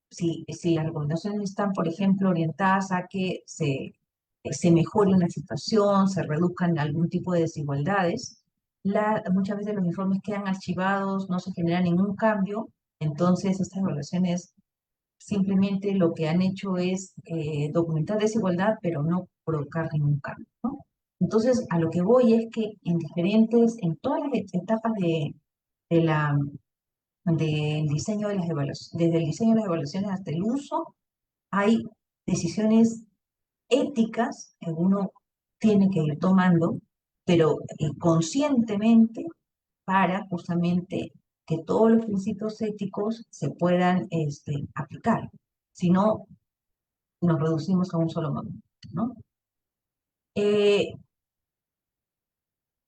si las recomendaciones están, por ejemplo, orientadas a que se mejore una situación, se reduzcan algún tipo de desigualdades, muchas veces los informes quedan archivados, no se genera ningún cambio, entonces estas evaluaciones simplemente lo que han hecho es documentar desigualdad, pero no provocar ningún cambio, ¿no? Entonces, a lo que voy es que en todas las etapas de la del diseño de las evaluaciones, desde el diseño de las evaluaciones hasta el uso, hay decisiones éticas que uno tiene que ir tomando, pero conscientemente para justamente que todos los principios éticos se puedan aplicar. Si no, nos reducimos a un solo momento, ¿no? Eh,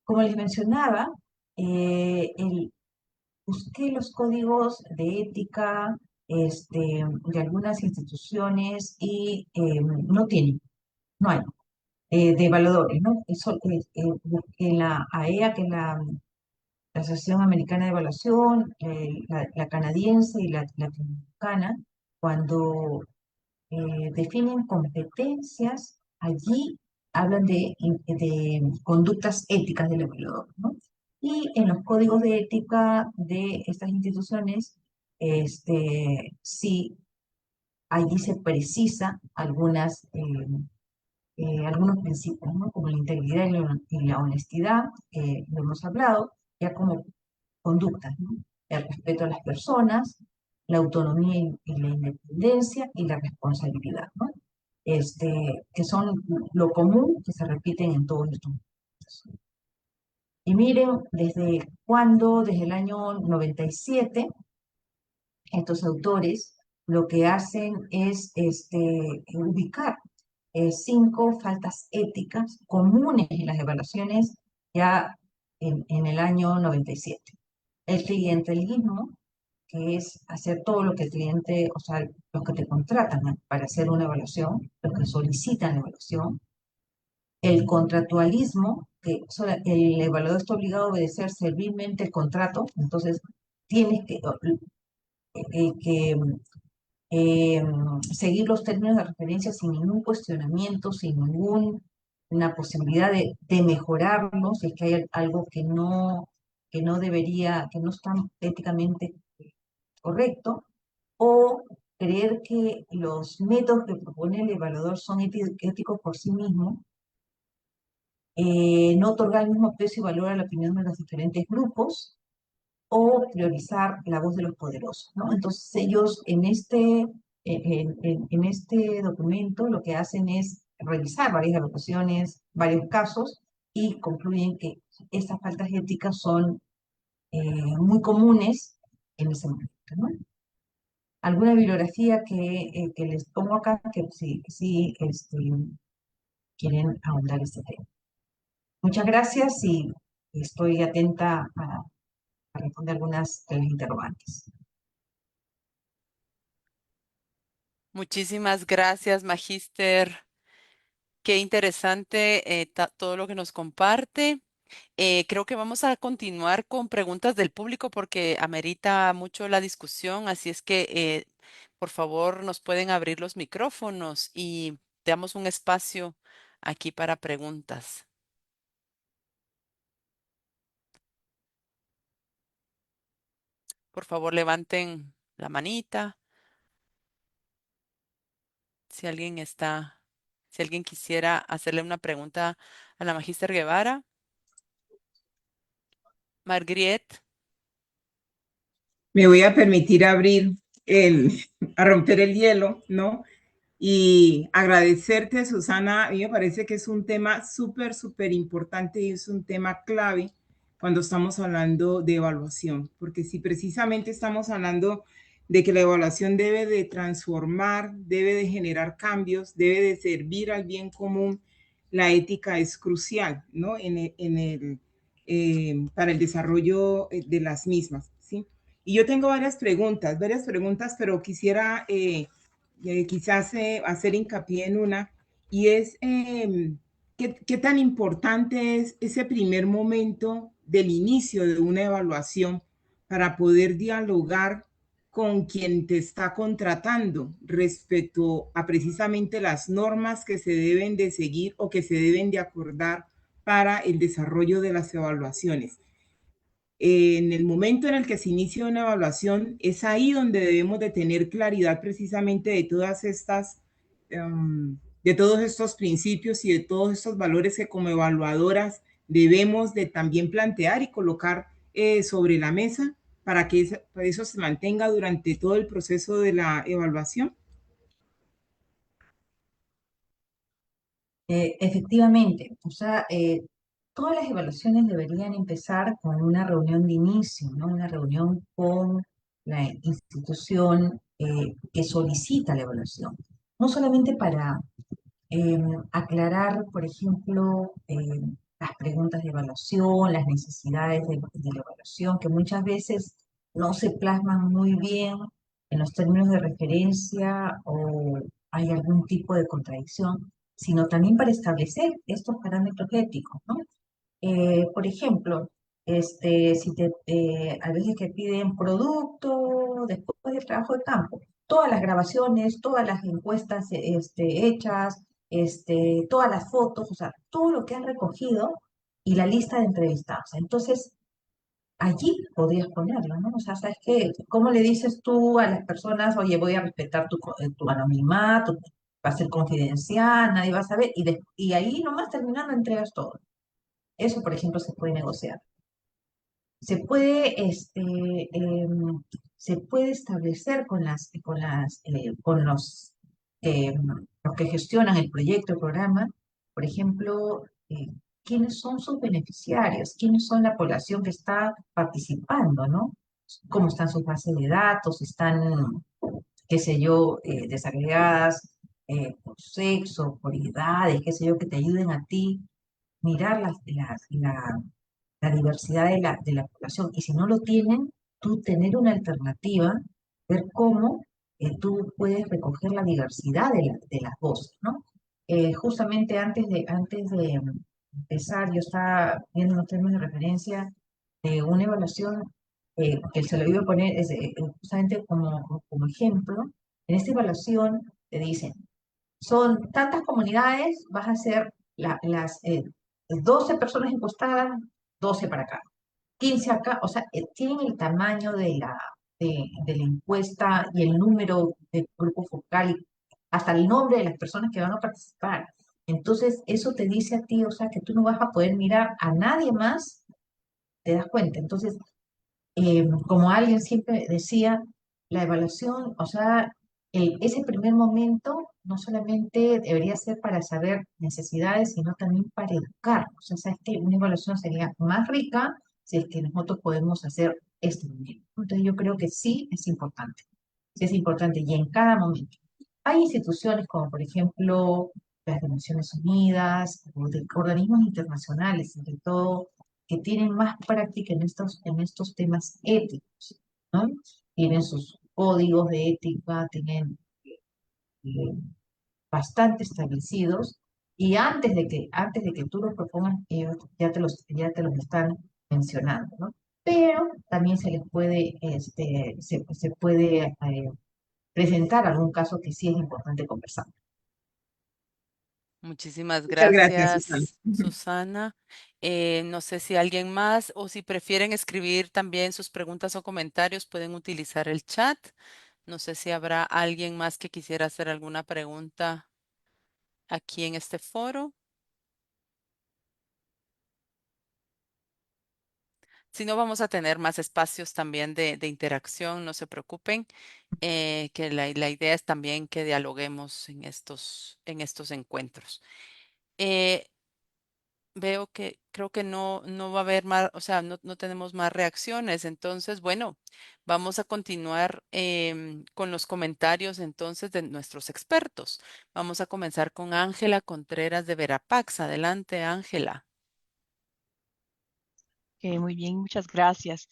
Como les mencionaba, busqué los códigos de ética de algunas instituciones y no tienen, no hay, de evaluadores, ¿no? Busqué la AEA, que es la Asociación Americana de Evaluación, la canadiense y la latinoamericana, cuando definen competencias, allí hablan de conductas éticas del evaluador, ¿no? Y en los códigos de ética de estas instituciones, sí, allí se precisa algunos principios, ¿no? Como la integridad y la honestidad, que lo hemos hablado, ya como conductas, ¿no? El respeto a las personas, la autonomía y la independencia y la responsabilidad, ¿no? Que son lo común que se repiten en todos estos momentos. Y miren, desde cuándo, desde el año 97, estos autores lo que hacen es ubicar 5 faltas éticas comunes en las evaluaciones ya en el año 97. El clientelismo, que es hacer todo lo que el cliente, o sea, los que te contratan, ¿no?, para hacer una evaluación, los que solicitan la evaluación. El contractualismo, que el evaluador está obligado a obedecer servilmente el contrato, entonces tienes que seguir los términos de referencia sin ningún cuestionamiento, sin ninguna posibilidad de mejorarlos, si es que hay algo que no debería, que no está éticamente correcto, o creer que los métodos que propone el evaluador son éticos por sí mismos, no otorgar el mismo peso y valor a la opinión de los diferentes grupos, o priorizar la voz de los poderosos, ¿no? Entonces ellos en este documento lo que hacen es revisar varias evaluaciones, varios casos, y concluyen que estas faltas éticas son muy comunes en ese momento, ¿no? Alguna bibliografía que les pongo acá que sí quieren ahondar este tema. Muchas gracias y estoy atenta a responder algunas de las interrogantes. Muchísimas gracias, Magíster. Qué interesante todo lo que nos comparte. Creo que vamos a continuar con preguntas del público porque amerita mucho la discusión, así es que por favor nos pueden abrir los micrófonos y damos un espacio aquí para preguntas. Por favor, levanten la manita si alguien si alguien quisiera hacerle una pregunta a la Magíster Guevara. Margriet. Me voy a permitir a romper el hielo, ¿no? Y agradecerte, Susana. A mí me parece que es un tema súper importante y es un tema clave cuando estamos hablando de evaluación, porque si precisamente estamos hablando de que la evaluación debe de transformar, debe de generar cambios, debe de servir al bien común, la ética es crucial, ¿no? Para el desarrollo de las mismas, ¿sí? Y yo tengo varias preguntas, pero quisiera quizás hacer hincapié en una, y es ¿qué tan importante es ese primer momento del inicio de una evaluación para poder dialogar con quien te está contratando respecto a precisamente las normas que se deben de seguir o que se deben de acordar para el desarrollo de las evaluaciones? En el momento en el que se inicia una evaluación, es ahí donde debemos de tener claridad precisamente de de todos estos principios y de todos estos valores que como evaluadoras debemos de también plantear y colocar sobre la mesa para que eso se mantenga durante todo el proceso de la evaluación. Efectivamente, o sea, todas las evaluaciones deberían empezar con una reunión de inicio, ¿no? Una reunión con la institución que solicita la evaluación. No solamente para aclarar, por ejemplo, las preguntas de evaluación, las necesidades de la evaluación, que muchas veces no se plasman muy bien en los términos de referencia o hay algún tipo de contradicción, sino también para establecer estos parámetros éticos, ¿no? Por ejemplo, si a veces que piden producto después del trabajo de campo, todas las grabaciones, todas las encuestas hechas, todas las fotos, o sea, todo lo que han recogido y la lista de entrevistados. Entonces, allí podrías ponerlo, ¿no? O sea, ¿sabes qué? ¿Cómo le dices tú a las personas, oye, voy a respetar tu anonimato, va a ser confidencial, nadie va a saber, y ahí nomás terminando entregas todo? Eso, por ejemplo, se puede negociar. se puede, se puede establecer con los que gestionan el proyecto, el programa, por ejemplo, quiénes son sus beneficiarios, quiénes son la población que está participando, ¿no? Cómo están sus bases de datos, están, qué sé yo, desagregadas por sexo, por edades, qué sé yo, que te ayuden a ti mirar la diversidad de la población. Y si no lo tienen, tú tener una alternativa, ver cómo tú puedes recoger la diversidad de las voces, ¿no? Justamente antes de empezar, yo estaba viendo unos términos de referencia de una evaluación que se lo iba a poner justamente como ejemplo. En esta evaluación te dicen, son tantas comunidades, vas a hacer las 12 personas encuestadas, 12 para acá, 15 acá, o sea, tienen el tamaño de la encuesta y el número de grupo focal, y hasta el nombre de las personas que van a participar. Entonces, eso te dice a ti, o sea, que tú no vas a poder mirar a nadie más, te das cuenta. Entonces, como alguien siempre decía, la evaluación, o sea, ese primer momento no solamente debería ser para saber necesidades, sino también para educar. O sea, sabes que una evaluación sería más rica si es que nosotros podemos hacer este momento. Entonces, yo creo que sí es importante y en cada momento. Hay instituciones como, por ejemplo, las de Naciones Unidas, o de organismos internacionales, sobre todo que tienen más práctica en estos temas éticos, ¿no? Tienen sus códigos de ética, tienen eh, bastante establecidos y antes de que tú los propongas, ellos ya te los están mencionando, ¿no? Pero también se les puede, se puede presentar algún caso que sí es importante conversar. Muchísimas Muchas gracias, Susana. gracias, Susana. No sé si alguien más o si prefieren escribir también sus preguntas o comentarios, pueden utilizar el chat. No sé si habrá alguien más que quisiera hacer alguna pregunta aquí en este foro. Si no, vamos a tener más espacios también de interacción, no se preocupen, que la idea es también que dialoguemos en estos encuentros. Eh, Veo que creo que no va a haber más, o sea, no tenemos más reacciones. Entonces, bueno, vamos a continuar con los comentarios entonces de nuestros expertos. Vamos a comenzar con Ángela Contreras de Verapax. Adelante, Ángela. Muy bien, muchas gracias.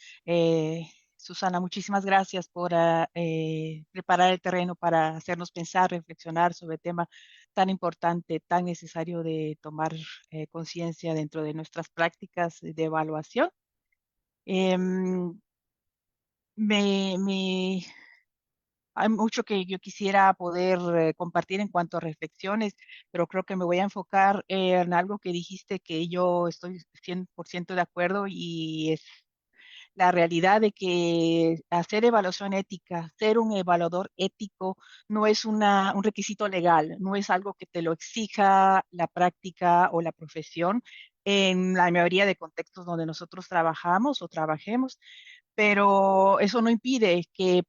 Susana, muchísimas gracias por preparar el terreno para hacernos pensar, reflexionar sobre el tema tan importante, tan necesario de tomar conciencia dentro de nuestras prácticas de evaluación. Em, me, hay mucho que yo quisiera poder compartir en cuanto a reflexiones, pero creo que me voy a enfocar en algo que dijiste que yo estoy 100% de acuerdo y es la realidad de que hacer evaluación ética, ser un evaluador ético, no es un requisito legal, no es algo que te lo exija la práctica o la profesión en la mayoría de contextos donde nosotros trabajamos o trabajemos, pero eso no impide que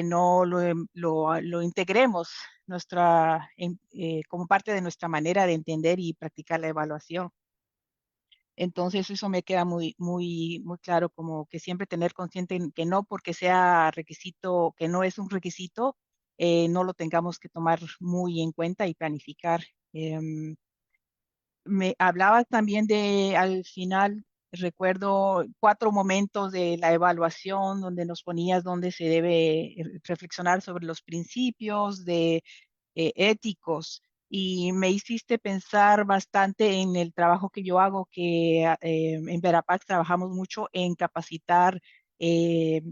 no lo integremos como parte de nuestra manera de entender y practicar la evaluación. Entonces eso me queda muy claro, como que siempre tener consciente en que no porque sea requisito, que no es un requisito, no lo tengamos que tomar muy en cuenta y planificar. Me hablabas también de, al final, recuerdo 4 momentos de la evaluación donde nos ponías donde se debe reflexionar sobre los principios de éticos y me hiciste pensar bastante en el trabajo que yo hago, que en Verapax trabajamos mucho en capacitar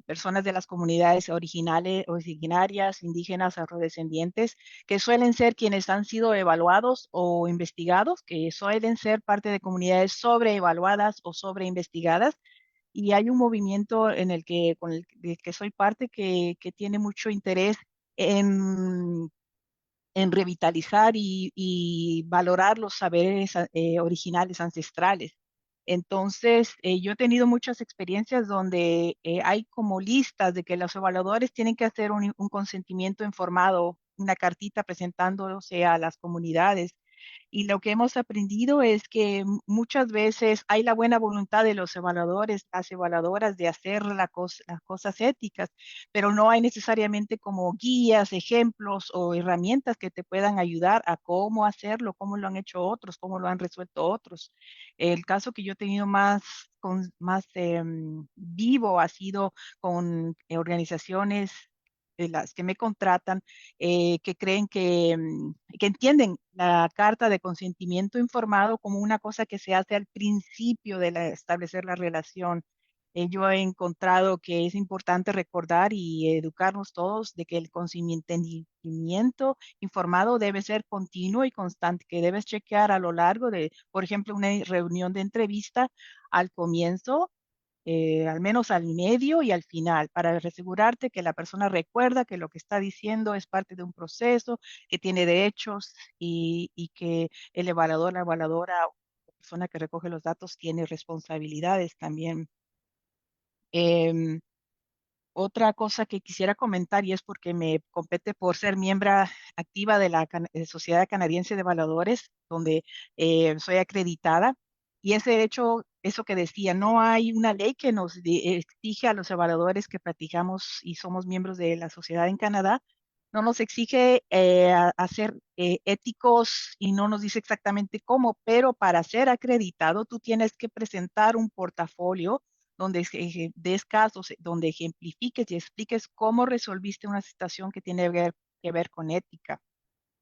personas de las comunidades originarias, indígenas, afrodescendientes, que suelen ser quienes han sido evaluados o investigados, que suelen ser parte de comunidades sobreevaluadas o sobreinvestigadas. Y hay un movimiento con el que soy parte que tiene mucho interés en revitalizar y valorar los saberes originales, ancestrales. Entonces, yo he tenido muchas experiencias donde hay como listas de que los evaluadores tienen que hacer un consentimiento informado, una cartita presentándose a las comunidades. Y lo que hemos aprendido es que muchas veces hay la buena voluntad de los evaluadores, las evaluadoras de hacer las cosas éticas, pero no hay necesariamente como guías, ejemplos o herramientas que te puedan ayudar a cómo hacerlo, cómo lo han hecho otros, cómo lo han resuelto otros. El caso que yo he tenido más vivo ha sido con organizaciones de las que me contratan, que creen que entienden la carta de consentimiento informado como una cosa que se hace al principio de establecer la relación. Yo he encontrado que es importante recordar y educarnos todos de que el consentimiento informado debe ser continuo y constante, que debes chequear a lo largo de, por ejemplo, una reunión de entrevista al comienzo, al menos al medio y al final, para asegurarte que la persona recuerda que lo que está diciendo es parte de un proceso, que tiene derechos y que el evaluador, la evaluadora, la persona que recoge los datos tiene responsabilidades también. Em, Otra cosa que quisiera comentar, y es porque me compete por ser miembro activa de la Sociedad Canadiense de Evaluadores, donde soy acreditada, y ese hecho, eso que decía, no hay una ley que nos exige a los evaluadores que practicamos y somos miembros de la sociedad en Canadá, no nos exige hacer éticos y no nos dice exactamente cómo, pero para ser acreditado tú tienes que presentar un portafolio donde des casos, donde ejemplifiques y expliques cómo resolviste una situación que tiene que ver con ética.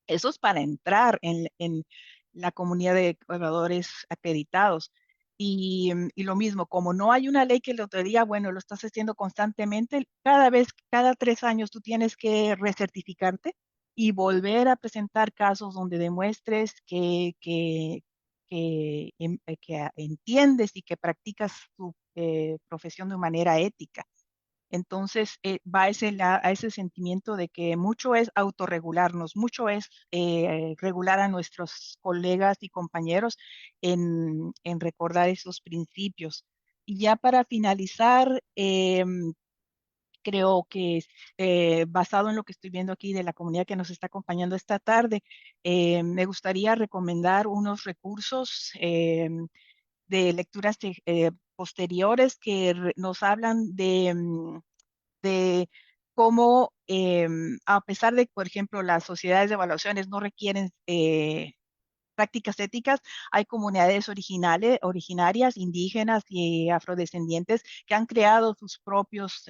Eso es para entrar en la comunidad de evaluadores acreditados. Y lo mismo, como no hay una ley que lo te diga, bueno, lo estás haciendo constantemente, cada 3 años tú tienes que recertificarte y volver a presentar casos donde demuestres que entiendes y que practicas tu profesión de manera ética. Entonces, va a ese sentimiento de que mucho es autorregularnos, mucho es regular a nuestros colegas y compañeros en recordar esos principios. Y ya para finalizar, creo que basado en lo que estoy viendo aquí de la comunidad que nos está acompañando esta tarde, me gustaría recomendar unos recursos de lecturas posteriores que nos hablan de cómo, a pesar de, por ejemplo, las sociedades de evaluaciones no requieren prácticas éticas, hay comunidades originarias, indígenas y afrodescendientes que han creado sus propios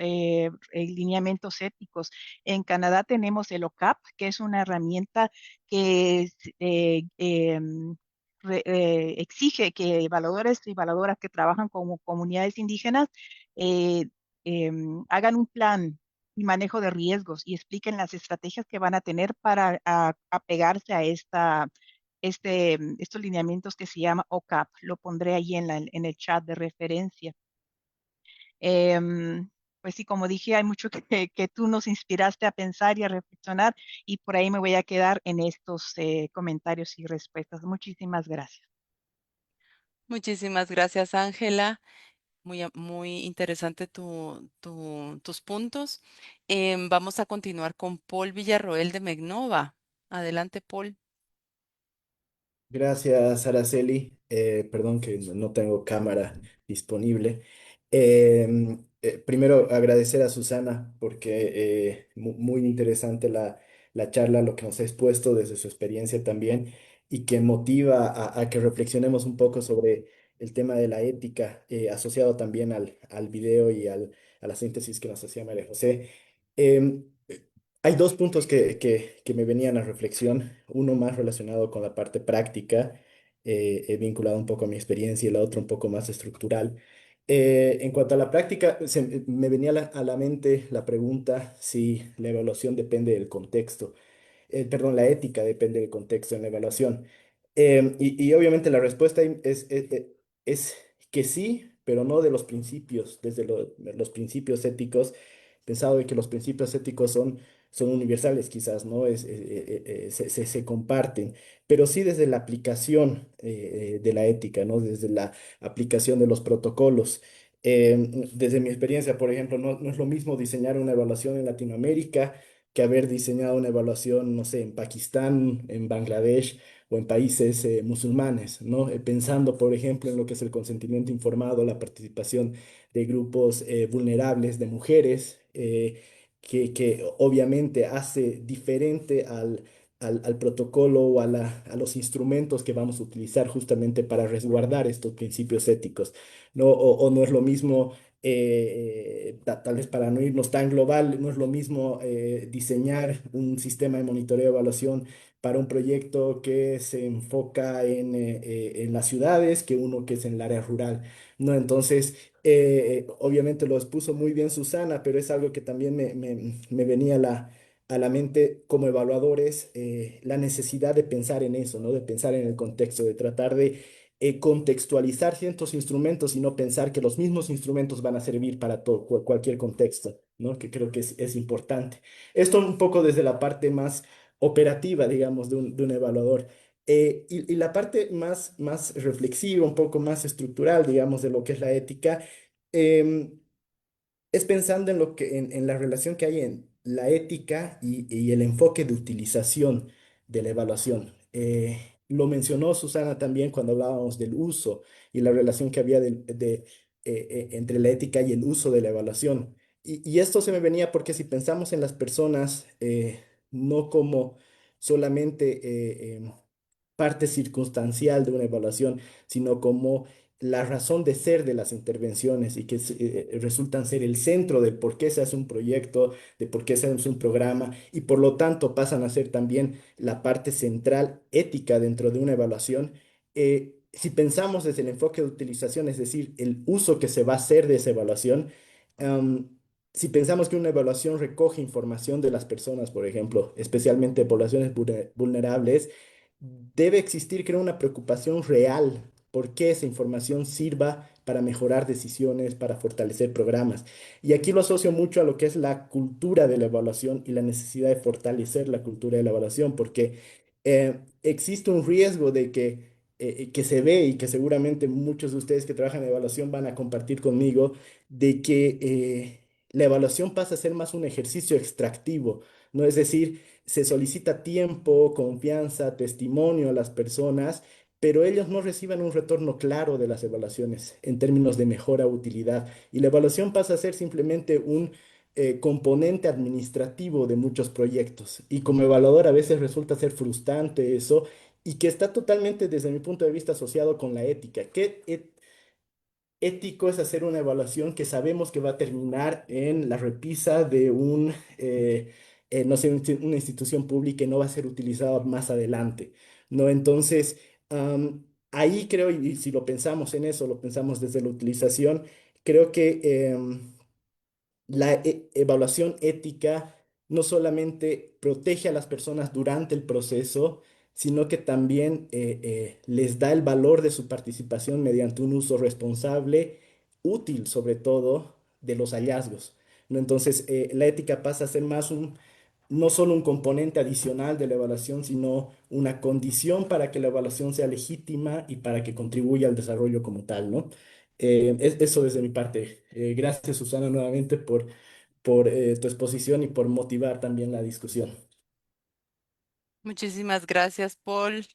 lineamientos éticos. En Canadá tenemos el OCAP, que es una herramienta que exige que evaluadores y evaluadoras que trabajan con comunidades indígenas eh, hagan un plan y manejo de riesgos y expliquen las estrategias que van a tener para apegarse a estos lineamientos que se llama OCAP. Lo pondré ahí en el chat de referencia. Pues sí, como dije, hay mucho que tú nos inspiraste a pensar y a reflexionar y por ahí me voy a quedar en estos comentarios y respuestas. Muchísimas gracias. Muchísimas gracias, Ángela. Muy interesante tus puntos. Vamos a continuar con Paul Villarroel de Megnova. Adelante, Paul. Gracias, Araceli. Perdón que no tengo cámara disponible. Primero, agradecer a Susana porque muy interesante la charla, lo que nos ha expuesto desde su experiencia también y que motiva a que reflexionemos un poco sobre el tema de la ética, asociado también al video y a la síntesis que nos hacía María José. Em, Hay dos puntos que me venían a reflexión, uno más relacionado con la parte práctica, vinculado un poco a mi experiencia, y el otro un poco más estructural. En cuanto a la práctica, me venía a la mente la pregunta si la evaluación depende del contexto. Perdón, la ética depende del contexto en la evaluación. Y obviamente la respuesta es que sí, pero no de los principios, desde los principios éticos pensado de que los principios éticos son universales quizás, ¿no? Se comparten, pero sí desde la aplicación de la ética, ¿no? Desde la aplicación de los protocolos. Desde mi experiencia, por ejemplo, no es lo mismo diseñar una evaluación en Latinoamérica que haber diseñado una evaluación, no sé, en Pakistán, en Bangladesh o en países musulmanes, ¿no? Pensando, por ejemplo, en lo que es el consentimiento informado, la participación de grupos vulnerables, de mujeres, que obviamente hace diferente al protocolo o a los instrumentos que vamos a utilizar justamente para resguardar estos principios éticos, ¿no? O no es lo mismo, tal vez para no irnos tan global, no es lo mismo diseñar un sistema de monitoreo y evaluación para un proyecto que se enfoca en las ciudades que uno que es en el área rural, ¿no? Entonces, obviamente lo expuso muy bien Susana, pero es algo que también me venía a la mente como evaluadores, la necesidad de pensar en eso, ¿no? De pensar en el contexto, de tratar de contextualizar ciertos instrumentos y no pensar que los mismos instrumentos van a servir para todo, cualquier contexto, ¿no? Que creo que es importante. Esto un poco desde la parte más operativa, digamos, de un evaluador. Y la parte más reflexiva, un poco más estructural, digamos, de lo que es la ética, em, es pensando en en la relación que hay en la ética y el enfoque de utilización de la evaluación. Lo mencionó Susana también cuando hablábamos del uso y la relación que había entre la ética y el uso de la evaluación. Y esto se me venía porque si pensamos en las personas, no como solamente parte circunstancial de una evaluación, sino como la razón de ser de las intervenciones y que resultan ser el centro de por qué se hace un proyecto, de por qué se hace un programa y por lo tanto pasan a ser también la parte central ética dentro de una evaluación. Si pensamos desde el enfoque de utilización, es decir, el uso que se va a hacer de esa evaluación, am, si pensamos que una evaluación recoge información de las personas, por ejemplo, especialmente poblaciones vulnerables, debe existir, creo, una preocupación real por qué esa información sirva para mejorar decisiones, para fortalecer programas. Y aquí lo asocio mucho a lo que es la cultura de la evaluación y la necesidad de fortalecer la cultura de la evaluación, porque existe un riesgo de que se ve y que seguramente muchos de ustedes que trabajan en evaluación van a compartir conmigo, de que la evaluación pasa a ser más un ejercicio extractivo, ¿no? Es decir, se solicita tiempo, confianza, testimonio a las personas, pero ellos no reciben un retorno claro de las evaluaciones en términos de mejora utilidad. Y la evaluación pasa a ser simplemente un componente administrativo de muchos proyectos. Y como evaluador a veces resulta ser frustrante eso y que está totalmente desde mi punto de vista asociado con la ética. Ético es hacer una evaluación que sabemos que va a terminar en la repisa de no sé, una institución pública y no va a ser utilizada más adelante, ¿no? Entonces, ahí creo, y si lo pensamos en eso, lo pensamos desde la utilización, creo que la evaluación ética no solamente protege a las personas durante el proceso, sino que también les da el valor de su participación mediante un uso responsable, útil sobre todo, de los hallazgos, ¿no? Entonces, la ética pasa a ser más no solo un componente adicional de la evaluación, sino una condición para que la evaluación sea legítima y para que contribuya al desarrollo como tal, ¿no? Eso desde mi parte. Gracias, Susana, nuevamente por tu exposición y por motivar también la discusión. Muchísimas gracias, Paul.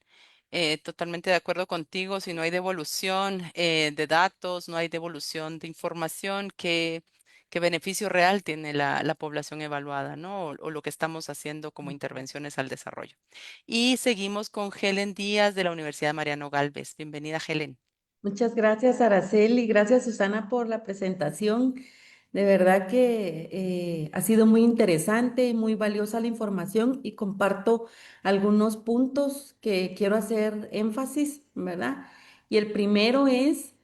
Totalmente de acuerdo contigo. Si no hay devolución de datos, no hay devolución de información, ¿qué beneficio real tiene la población evaluada, ¿no? O lo que estamos haciendo como intervenciones al desarrollo. Y seguimos con Helen Díaz de la Universidad Mariano Galvez. Bienvenida, Helen. Muchas gracias, Araceli. Gracias, Susana, por la presentación. De verdad que ha sido muy interesante y muy valiosa la información y comparto algunos puntos que quiero hacer énfasis, ¿verdad? Y el primero es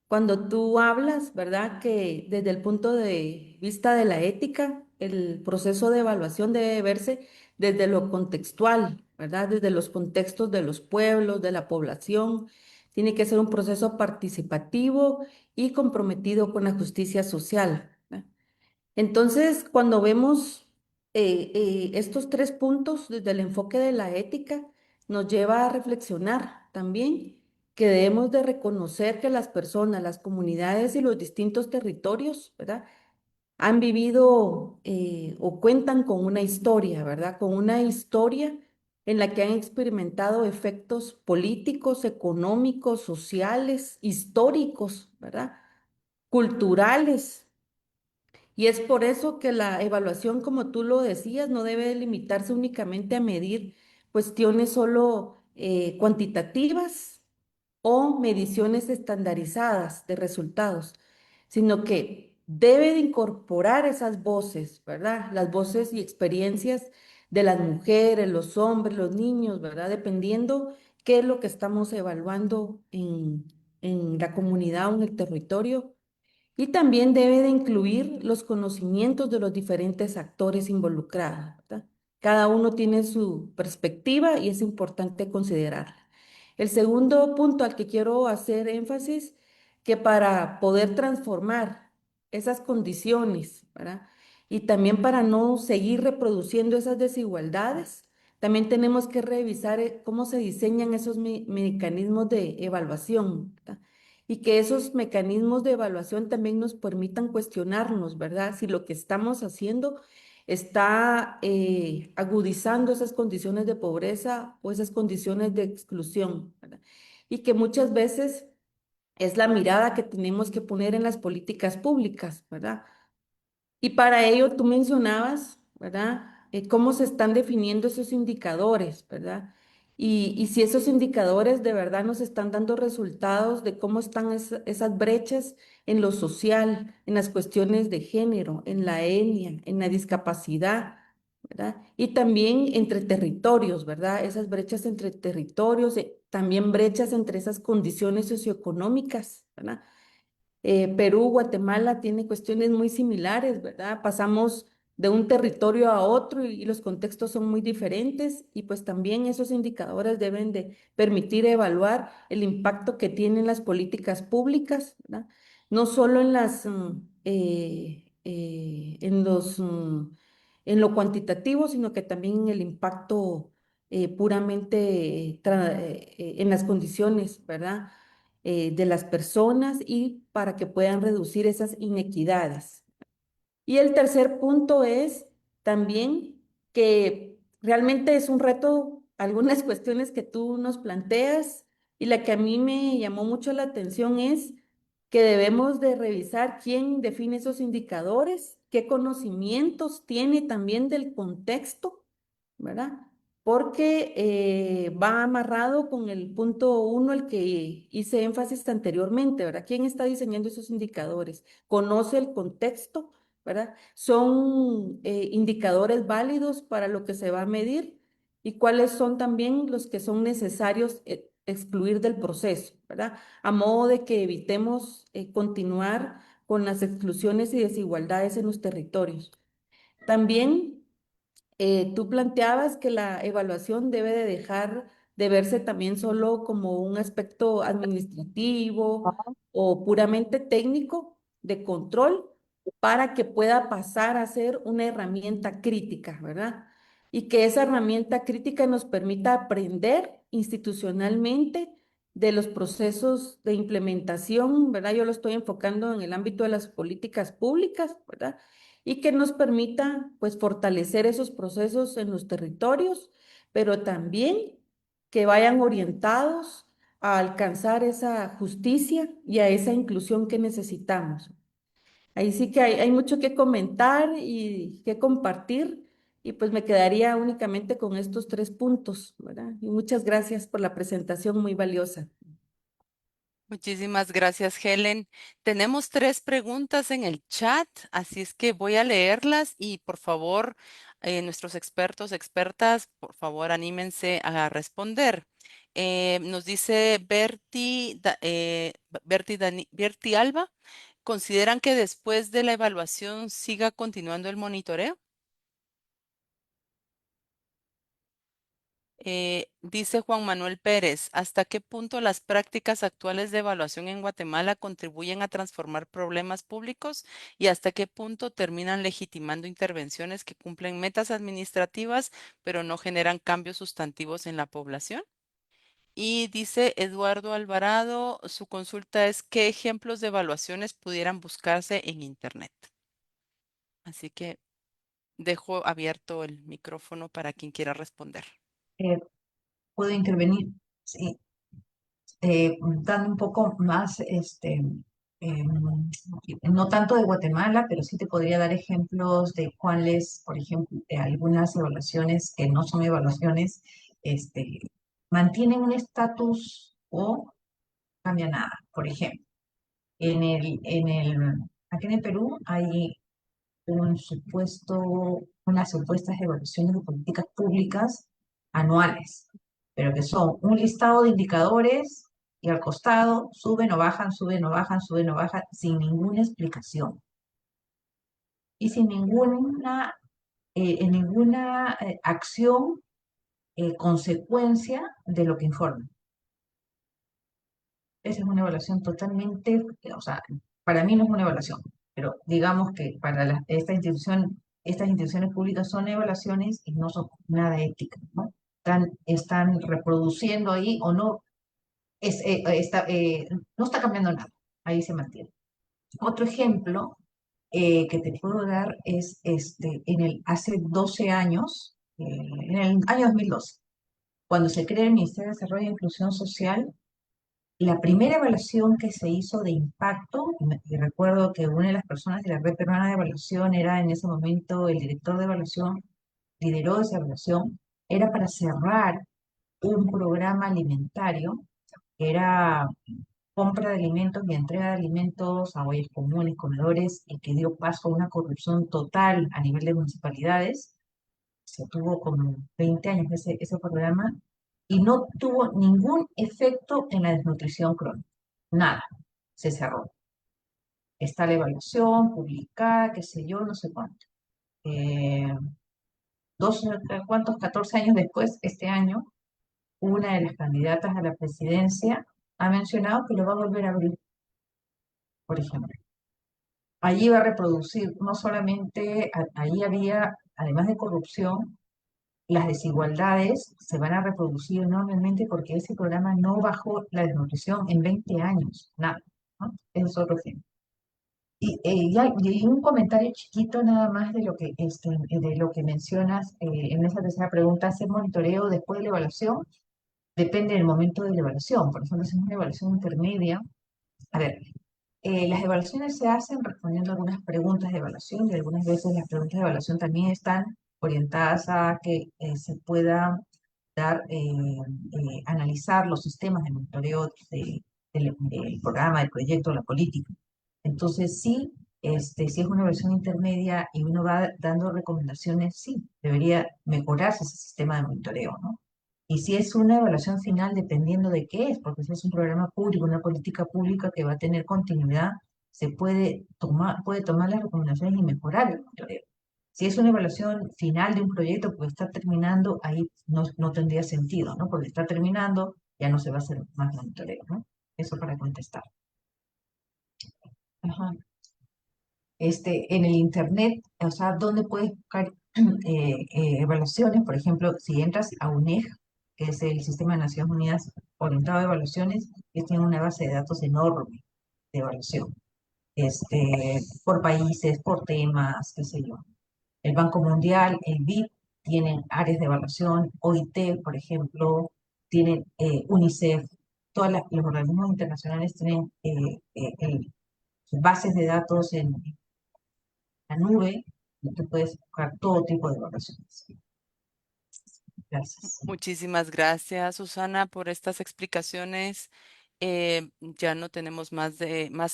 cuando tú hablas, ¿verdad? Que desde el punto de vista de la ética, el proceso de evaluación debe verse desde lo contextual, ¿verdad? Desde los contextos de los pueblos, de la población. Tiene que ser un proceso participativo y comprometido con la justicia social, ¿verdad? Entonces, cuando vemos estos tres puntos desde el enfoque de la ética, nos lleva a reflexionar también que debemos de reconocer que las personas, las comunidades y los distintos territorios, ¿verdad? Han vivido o cuentan con una historia, ¿verdad? Con una historia en la que han experimentado efectos políticos, económicos, sociales, históricos, ¿verdad? Culturales. Y es por eso que la evaluación, como tú lo decías, no debe limitarse únicamente a medir cuestiones solo cuantitativas o mediciones estandarizadas de resultados, sino que debe de incorporar esas voces, ¿verdad? Las voces y experiencias de las mujeres, los hombres, los niños, ¿verdad? Dependiendo qué es lo que estamos evaluando en la comunidad o en el territorio. Y también debe de incluir los conocimientos de los diferentes actores involucrados, ¿verdad? Cada uno tiene su perspectiva y es importante considerarla. El segundo punto al que quiero hacer énfasis, que para poder transformar esas condiciones, ¿verdad? Y también para no seguir reproduciendo esas desigualdades, también tenemos que revisar cómo se diseñan esos mecanismos de evaluación, ¿verdad? Y que esos mecanismos de evaluación también nos permitan cuestionarnos, ¿verdad? Si lo que estamos haciendo está agudizando esas condiciones de pobreza o esas condiciones de exclusión, ¿verdad? Y que muchas veces es la mirada que tenemos que poner en las políticas públicas, ¿verdad? Y para ello tú mencionabas, ¿verdad? Cómo se están definiendo esos indicadores, ¿verdad? Y si esos indicadores de verdad nos están dando resultados de cómo están esas brechas en lo social, en las cuestiones de género, en la etnia, en la discapacidad, ¿verdad? Y también entre territorios, ¿verdad? Esas brechas entre territorios, también brechas entre esas condiciones socioeconómicas, ¿verdad? Perú, Guatemala tiene cuestiones muy similares, ¿verdad? Pasamos de un territorio a otro y los contextos son muy diferentes y pues también esos indicadores deben de permitir evaluar el impacto que tienen las políticas públicas, ¿verdad? No solo en en lo cuantitativo, sino que también en el impacto puramente en las condiciones, ¿verdad? De las personas y para que puedan reducir esas inequidades. Y el tercer punto es también que realmente es un reto, algunas cuestiones que tú nos planteas y la que a mí me llamó mucho la atención es que debemos de revisar quién define esos indicadores, qué conocimientos tiene también del contexto, ¿verdad? Porque va amarrado con el punto uno, el que hice énfasis anteriormente, ¿verdad? ¿Quién está diseñando esos indicadores? ¿Conoce el contexto? ¿Verdad? Son indicadores válidos para lo que se va a medir y cuáles son también los que son necesarios excluir del proceso, ¿verdad? A modo de que evitemos continuar con las exclusiones y desigualdades en los territorios. También tú planteabas que la evaluación debe de dejar de verse también solo como un aspecto administrativo o puramente técnico de control para que pueda pasar a ser una herramienta crítica, ¿verdad? Y que esa herramienta crítica nos permita aprender institucionalmente de los procesos de implementación, ¿verdad? Yo lo estoy enfocando en el ámbito de las políticas públicas, ¿verdad? Y que nos permita pues fortalecer esos procesos en los territorios, pero también que vayan orientados a alcanzar esa justicia y a esa inclusión que necesitamos. Ahí sí que hay mucho que comentar y que compartir y pues me quedaría únicamente con estos tres puntos, ¿verdad? Y muchas gracias por la presentación muy valiosa. Muchísimas gracias, Helen. Tenemos tres preguntas en el chat, así es que voy a leerlas y por favor, nuestros expertos, expertas, por favor, anímense a responder. Nos dice Berti Alba, ¿consideran que después de la evaluación siga continuando el monitoreo? Dice Juan Manuel Pérez, ¿hasta qué punto las prácticas actuales de evaluación en Guatemala contribuyen a transformar problemas públicos y hasta qué punto terminan legitimando intervenciones que cumplen metas administrativas, pero no generan cambios sustantivos en la población? Y dice Eduardo Alvarado, su consulta es ¿qué ejemplos de evaluaciones pudieran buscarse en Internet? Así que dejo abierto el micrófono para quien quiera responder. Eh, ¿Puedo intervenir? Sí, dando un poco más, no tanto de Guatemala, pero sí te podría dar ejemplos de cuáles, por ejemplo, algunas evaluaciones que no son evaluaciones, este, mantienen un estatus o cambia nada. Por ejemplo, aquí en el Perú hay unas supuestas evaluaciones de políticas públicas anuales, pero que son un listado de indicadores y al costado suben o bajan, suben o bajan, suben o bajan, sin ninguna explicación y sin ninguna acción, consecuencia de lo que informan. Esa es una evaluación totalmente, o sea, para mí no es una evaluación, pero digamos que para estas instituciones públicas son evaluaciones y no son nada éticas, ¿no? Están reproduciendo ahí o no, no está cambiando nada, ahí se mantiene. Otro ejemplo que te puedo dar es hace 12 años, en el año 2012, cuando se crea el Ministerio de Desarrollo e Inclusión Social. La primera evaluación que se hizo de impacto, y recuerdo que una de las personas de la Red Peruana de Evaluación era en ese momento el director de evaluación, lideró esa evaluación, era para cerrar un programa alimentario, que era compra de alimentos y entrega de alimentos a ollas comunes, comedores, y que dio paso a una corrupción total a nivel de municipalidades. Se tuvo como 20 años ese programa y no tuvo ningún efecto en la desnutrición crónica. Nada, se cerró. Está la evaluación publicada, qué sé yo, no sé cuánto. Eh, ¿Cuántos? 14 años después, este año, una de las candidatas a la presidencia ha mencionado que lo va a volver a abrir, por ejemplo. Allí va a reproducir, no solamente, allí había, además de corrupción, las desigualdades se van a reproducir enormemente porque ese programa no bajó la desnutrición en 20 años, nada, ¿no? Eso es otro ejemplo. Y un comentario chiquito nada más de lo que mencionas en esa tercera pregunta, ¿hacer monitoreo después de la evaluación? Depende del momento de la evaluación. Por ejemplo, si es una evaluación intermedia, a ver, las evaluaciones se hacen respondiendo algunas preguntas de evaluación y algunas veces las preguntas de evaluación también están orientadas a que se pueda analizar los sistemas de monitoreo del programa, del proyecto, la política. Entonces, sí, si es una versión intermedia y uno va dando recomendaciones, sí, debería mejorarse ese sistema de monitoreo, ¿no? Y si es una evaluación final, dependiendo de qué es, porque si es un programa público, una política pública que va a tener continuidad, se puede tomar las recomendaciones y mejorar el monitoreo. Si es una evaluación final de un proyecto porque está terminando, ahí no tendría sentido, ¿no? Porque está terminando, ya no se va a hacer más monitoreo, ¿no? Eso para contestar. Ajá. En el internet, o sea, ¿dónde puedes buscar evaluaciones? Por ejemplo, si entras a UNEG, que es el Sistema de Naciones Unidas orientado a evaluaciones, ellos tienen una base de datos enorme de evaluación, por países, por temas, qué sé yo. El Banco Mundial, el BID, tienen áreas de evaluación, OIT, por ejemplo, tienen UNICEF, los organismos internacionales tienen bases de datos en la nube, y tú puedes buscar todo tipo de evaluaciones. Gracias. Muchísimas gracias, Susana, por estas explicaciones. Ya no tenemos más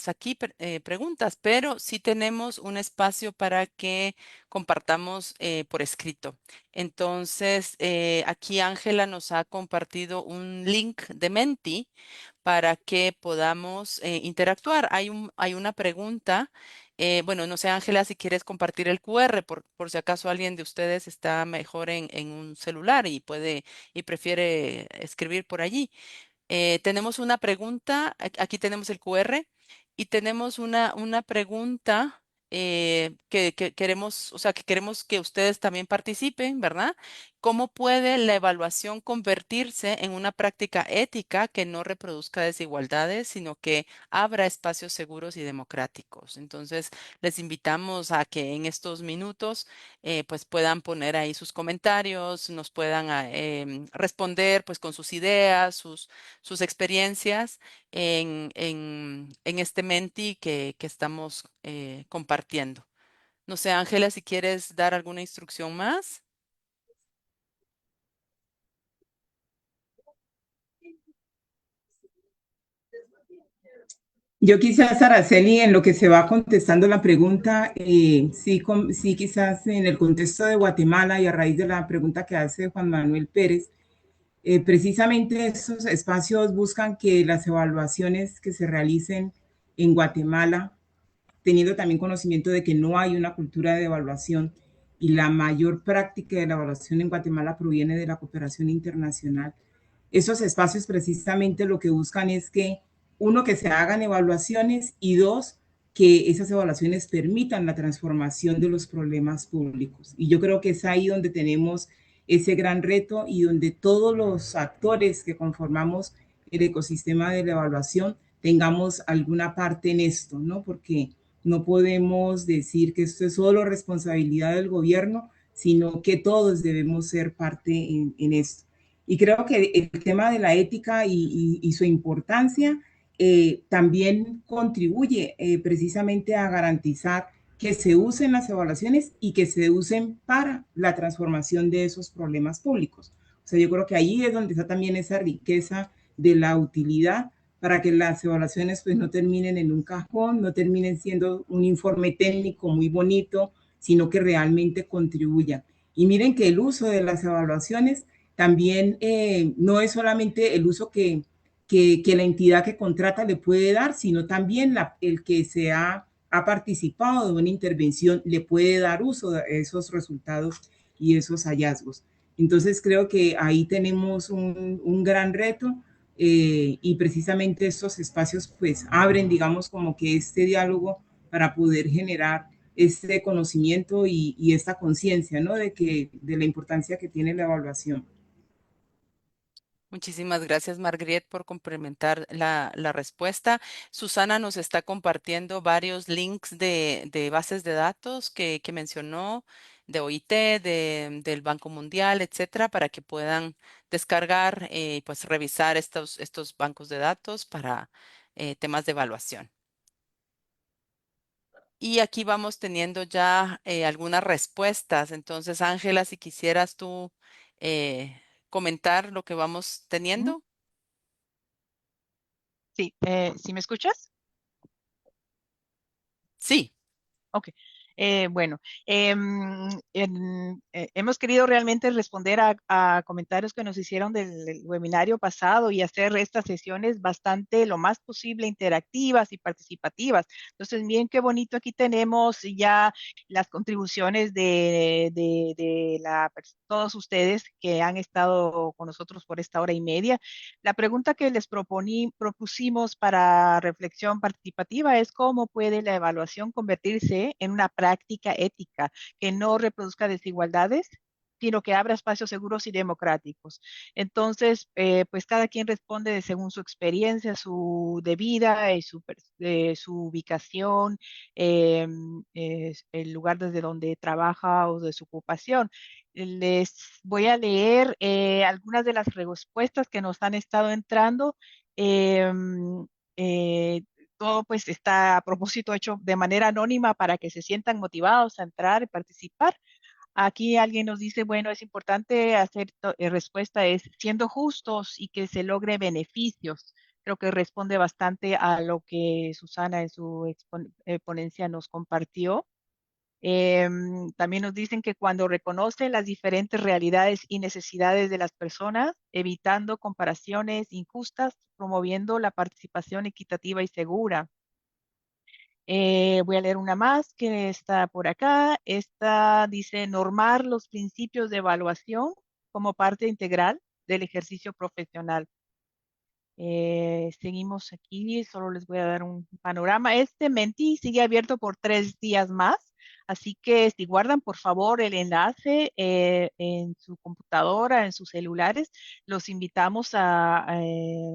aquí preguntas, pero sí tenemos un espacio para que compartamos por escrito. Entonces, aquí Ángela nos ha compartido un link de Menti para que podamos interactuar. Hay una pregunta Bueno, no sé, Ángela, si quieres compartir el QR, por si acaso alguien de ustedes está mejor en un celular y puede y prefiere escribir por allí. Tenemos una pregunta, aquí tenemos el QR y tenemos una pregunta que queremos, o sea, que queremos que ustedes también participen, ¿verdad? ¿Cómo puede la evaluación convertirse en una práctica ética que no reproduzca desigualdades, sino que abra espacios seguros y democráticos? Entonces, les invitamos a que en estos minutos pues puedan poner ahí sus comentarios, nos puedan responder pues con sus ideas, sus experiencias en este Menti que estamos compartiendo. No sé, Ángela, si quieres dar alguna instrucción más. Yo quizás, Araceli, en lo que se va contestando la pregunta, sí, sí, quizás en el contexto de Guatemala y a raíz de la pregunta que hace Juan Manuel Pérez, precisamente estos espacios buscan que las evaluaciones que se realicen en Guatemala, teniendo también conocimiento de que no hay una cultura de evaluación y la mayor práctica de la evaluación en Guatemala proviene de la cooperación internacional. Esos espacios precisamente lo que buscan es que, uno, que se hagan evaluaciones y dos, que esas evaluaciones permitan la transformación de los problemas públicos. Y yo creo que es ahí donde tenemos ese gran reto y donde todos los actores que conformamos el ecosistema de la evaluación tengamos alguna parte en esto, ¿no? Porque no podemos decir que esto es solo responsabilidad del gobierno, sino que todos debemos ser parte en esto. Y creo que el tema de la ética y su importancia también contribuye precisamente a garantizar que se usen las evaluaciones y que se usen para la transformación de esos problemas públicos. O sea, yo creo que ahí es donde está también esa riqueza de la utilidad para que las evaluaciones pues no terminen en un cajón, no terminen siendo un informe técnico muy bonito, sino que realmente contribuyan. Y miren que el uso de las evaluaciones también no es solamente el uso que la entidad que contrata le puede dar, sino también el que ha participado de una intervención le puede dar uso de esos resultados y esos hallazgos. Entonces creo que ahí tenemos un gran reto y precisamente estos espacios pues abren, digamos, como que este diálogo para poder generar este conocimiento y esta conciencia, ¿no? De la importancia que tiene la evaluación. Muchísimas gracias, Margriet, por complementar la respuesta. Susana nos está compartiendo varios links de bases de datos que mencionó, de OIT, del Banco Mundial, etcétera, para que puedan descargar y pues revisar estos bancos de datos para temas de evaluación. Y aquí vamos teniendo ya algunas respuestas. Entonces, Ángela, si quisieras tú comentar lo que vamos Ujú. teniendo. Sí, ¿sí me escuchas? Sí. Ok. Bueno, hemos querido realmente responder a comentarios que nos hicieron del webinario pasado y hacer estas sesiones bastante lo más posible interactivas y participativas. Entonces, bien, qué bonito, aquí tenemos ya las contribuciones de todos ustedes que han estado con nosotros por esta hora y media. La pregunta que les propusimos para reflexión participativa es cómo puede la evaluación convertirse en una práctica ética que no reproduzca desigualdades, sino que abra espacios seguros y democráticos. Entonces, pues cada quien responde según su experiencia, su de vida y su ubicación, el lugar desde donde trabaja o de su ocupación. Les voy a leer algunas de las respuestas que nos han estado entrando. Em, eh, Todo pues está a propósito hecho de manera anónima para que se sientan motivados a entrar y participar. Aquí alguien nos dice, bueno, es importante hacer respuesta es siendo justos y que se logre beneficios. Creo que responde bastante a lo que Susana en su ponencia nos compartió. También nos dicen que cuando reconocen las diferentes realidades y necesidades de las personas, evitando comparaciones injustas, promoviendo la participación equitativa y segura. Voy a leer una más que está por acá. Esta dice normar los principios de evaluación como parte integral del ejercicio profesional. Seguimos aquí, solo les voy a dar un panorama. Este Menti sigue abierto por 3 días más, así que si guardan por favor el enlace en su computadora, en sus celulares, los invitamos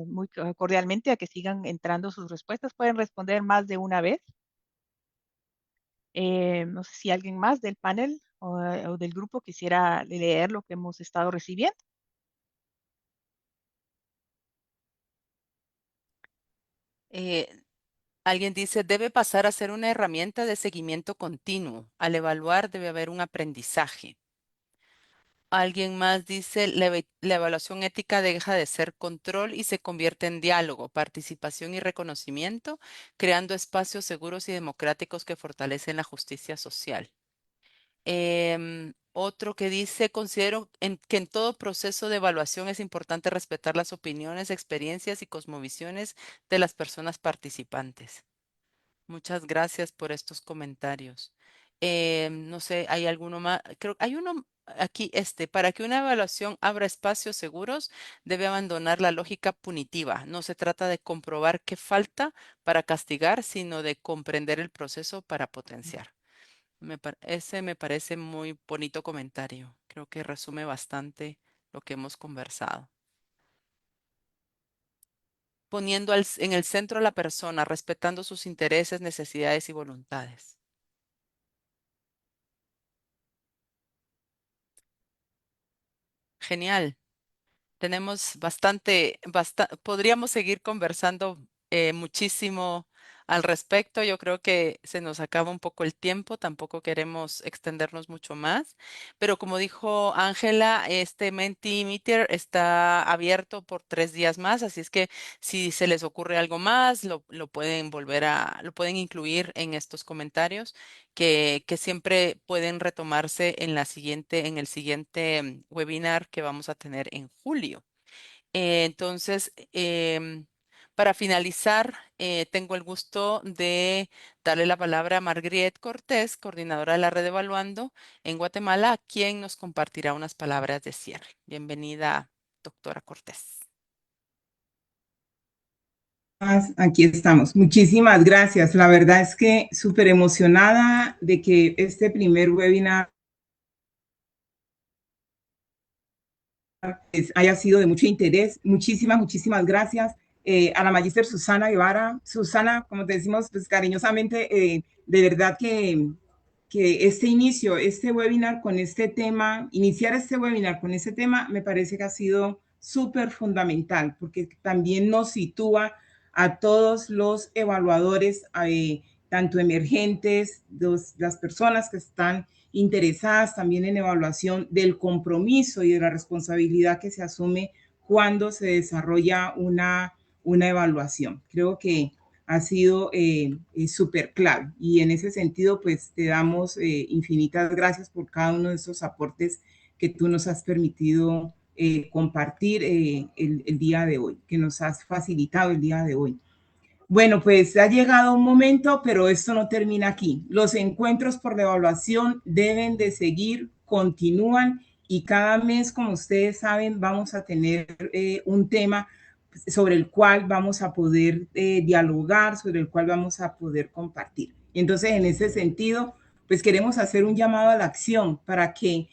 muy cordialmente a que sigan entrando sus respuestas. Pueden responder más de una vez. No sé si alguien más del panel o del grupo quisiera leer lo que hemos estado recibiendo. Eh, Alguien dice, debe pasar a ser una herramienta de seguimiento continuo. Al evaluar debe haber un aprendizaje. Alguien más dice, la evaluación ética deja de ser control y se convierte en diálogo, participación y reconocimiento, creando espacios seguros y democráticos que fortalecen la justicia social. Otro que dice, considero que en todo proceso de evaluación es importante respetar las opiniones, experiencias y cosmovisiones de las personas participantes. Muchas gracias por estos comentarios. No sé, ¿hay alguno más? Creo que hay uno aquí, para que una evaluación abra espacios seguros, debe abandonar la lógica punitiva. No se trata de comprobar qué falta para castigar, sino de comprender el proceso para potenciar. Ese me parece muy bonito comentario. Creo que resume bastante lo que hemos conversado. Poniendo en el centro a la persona, respetando sus intereses, necesidades y voluntades. Genial. Tenemos podríamos seguir conversando muchísimo al respecto. Yo creo que se nos acaba un poco el tiempo, tampoco queremos extendernos mucho más, pero como dijo Ángela, este Mentimeter está abierto por 3 días más, así es que si se les ocurre algo más, lo pueden lo pueden incluir en estos comentarios que siempre pueden retomarse en el siguiente webinar que vamos a tener en julio. Entonces, para finalizar, tengo el gusto de darle la palabra a Margriet Cortés, coordinadora de la Red Evaluando en Guatemala, quien nos compartirá unas palabras de cierre. Bienvenida, doctora Cortés. Aquí estamos. Muchísimas gracias. La verdad es que súper emocionada de que este primer webinar haya sido de mucho interés. Muchísimas gracias a la magíster Susana Guevara. Susana, como te decimos pues, cariñosamente, de verdad que este webinar con este tema, iniciar este webinar con este tema, me parece que ha sido súper fundamental, porque también nos sitúa a todos los evaluadores, tanto emergentes, las personas que están interesadas también en evaluación del compromiso y de la responsabilidad que se asume cuando se desarrolla una evaluación. Creo que ha sido súper clave y en ese sentido pues te damos infinitas gracias por cada uno de esos aportes que tú nos has permitido compartir el día de hoy, que nos has facilitado el día de hoy. Bueno, pues ha llegado un momento, pero esto no termina aquí. Los encuentros por la evaluación deben de seguir, continúan y cada mes, como ustedes saben, vamos a tener un tema sobre el cual vamos a poder dialogar, sobre el cual vamos a poder compartir. Entonces, en ese sentido, pues queremos hacer un llamado a la acción para que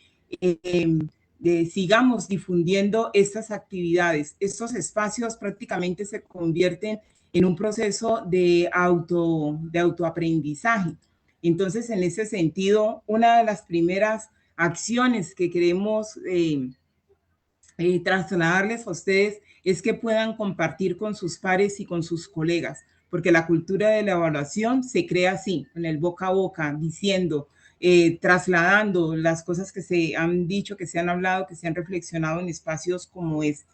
sigamos difundiendo estas actividades. Estos espacios prácticamente se convierten en un proceso de autoaprendizaje. Entonces, en ese sentido, una de las primeras acciones que queremos trasladarles a ustedes es que puedan compartir con sus pares y con sus colegas, porque la cultura de la evaluación se crea así, con el boca a boca, diciendo, trasladando las cosas que se han dicho, que se han hablado, que se han reflexionado en espacios como este.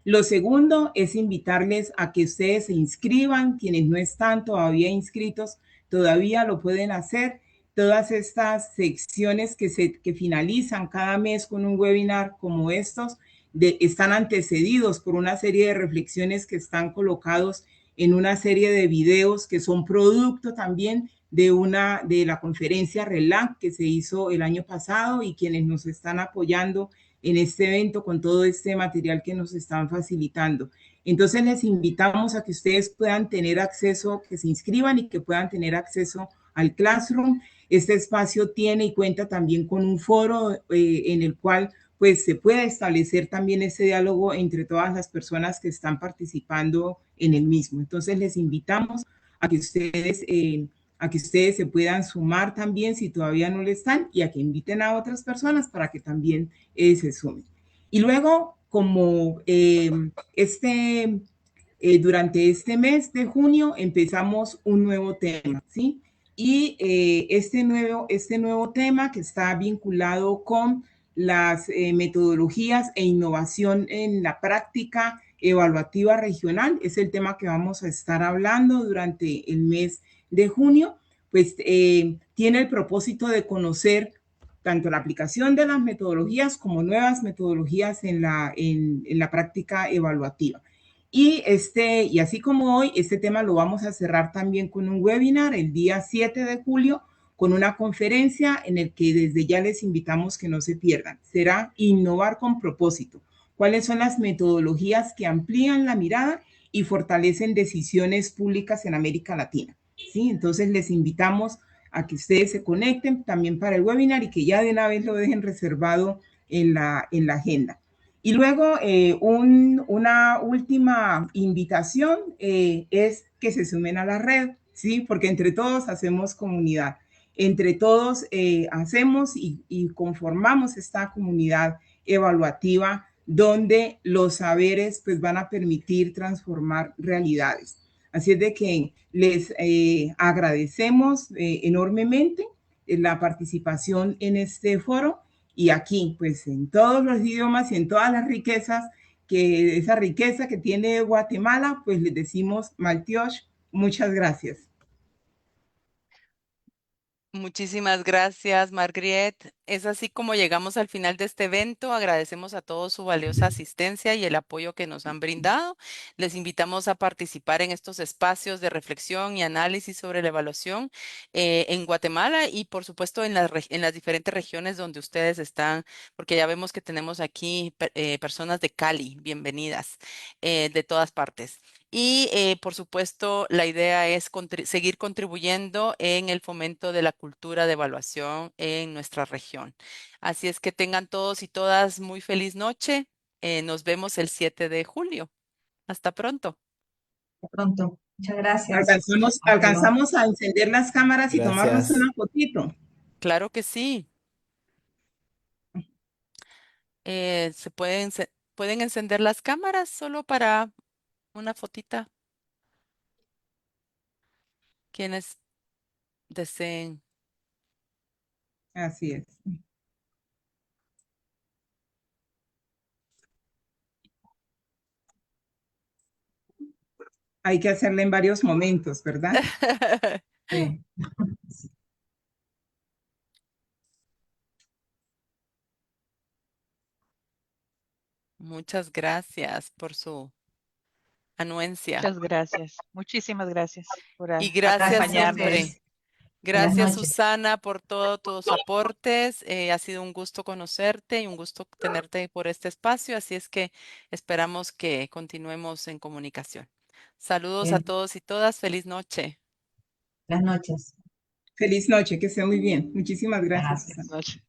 Lo segundo es invitarles a que ustedes se inscriban, quienes no están todavía inscritos, todavía lo pueden hacer. Todas estas secciones que finalizan cada mes con un webinar como estos están antecedidos por una serie de reflexiones que están colocados en una serie de videos que son producto también de la conferencia RELAC que se hizo el año pasado y quienes nos están apoyando en este evento con todo este material que nos están facilitando. Entonces les invitamos a que ustedes puedan tener acceso, que se inscriban y que puedan tener acceso al Classroom. Este espacio tiene y cuenta también con un foro en el cual pues se puede establecer también ese diálogo entre todas las personas que están participando en el mismo. Entonces les invitamos a que ustedes se puedan sumar también si todavía no lo están y a que inviten a otras personas para que también se sumen. Y luego, como durante este mes de junio empezamos un nuevo tema, ¿sí? Y este nuevo tema que está vinculado con las metodologías e innovación en la práctica evaluativa regional es el tema que vamos a estar hablando durante el mes de junio, pues tiene el propósito de conocer tanto la aplicación de las metodologías como nuevas metodologías en la práctica evaluativa. Y así como hoy, este tema lo vamos a cerrar también con un webinar el día 7 de julio, con una conferencia en el que desde ya les invitamos que no se pierdan. Será Innovar con propósito. ¿Cuáles son las metodologías que amplían la mirada y fortalecen decisiones públicas en América Latina? ¿Sí? Entonces les invitamos a que ustedes se conecten también para el webinar y que ya de una vez lo dejen reservado en la agenda. Y luego una última invitación es que se sumen a la red, ¿sí? Porque entre todos hacemos comunidad. Entre todos hacemos y conformamos esta comunidad evaluativa donde los saberes pues van a permitir transformar realidades. Así es de que les agradecemos enormemente la participación en este foro y aquí, pues en todos los idiomas y en todas las riquezas, que esa riqueza que tiene Guatemala, pues les decimos Maltiosh, muchas gracias. Muchísimas gracias, Margriet. Es así como llegamos al final de este evento. Agradecemos a todos su valiosa asistencia y el apoyo que nos han brindado. Les invitamos a participar en estos espacios de reflexión y análisis sobre la evaluación en Guatemala y, por supuesto, en las diferentes regiones donde ustedes están, porque ya vemos que tenemos aquí personas de Cali. Bienvenidas de todas partes. Y por supuesto, la idea es seguir contribuyendo en el fomento de la cultura de evaluación en nuestra región. Así es que tengan todos y todas muy feliz noche. Nos vemos el 7 de julio. Hasta pronto. De pronto. Muchas gracias. Hasta luego. Alcanzamos a encender las cámaras y tomarnos Gracias. una fotito. Claro que sí. Pueden encender las cámaras solo para una fotita. Quienes deseen. Así es. Hay que hacerla en varios momentos, ¿verdad? Sí. Muchas gracias por su anuencia. Muchas gracias. Muchísimas gracias por Y gracias Gracias a acompañarnos. siempre. ustedes. Buenas Gracias, noches. Susana, por todos tus aportes. Ha sido un gusto conocerte y un gusto tenerte por este espacio. Así es que esperamos que continuemos en comunicación. Saludos a Bien. todos y todas. Feliz noche. Buenas noches. Feliz noche, que esté muy bien. Muchísimas gracias, Gracias. Susana. Noche.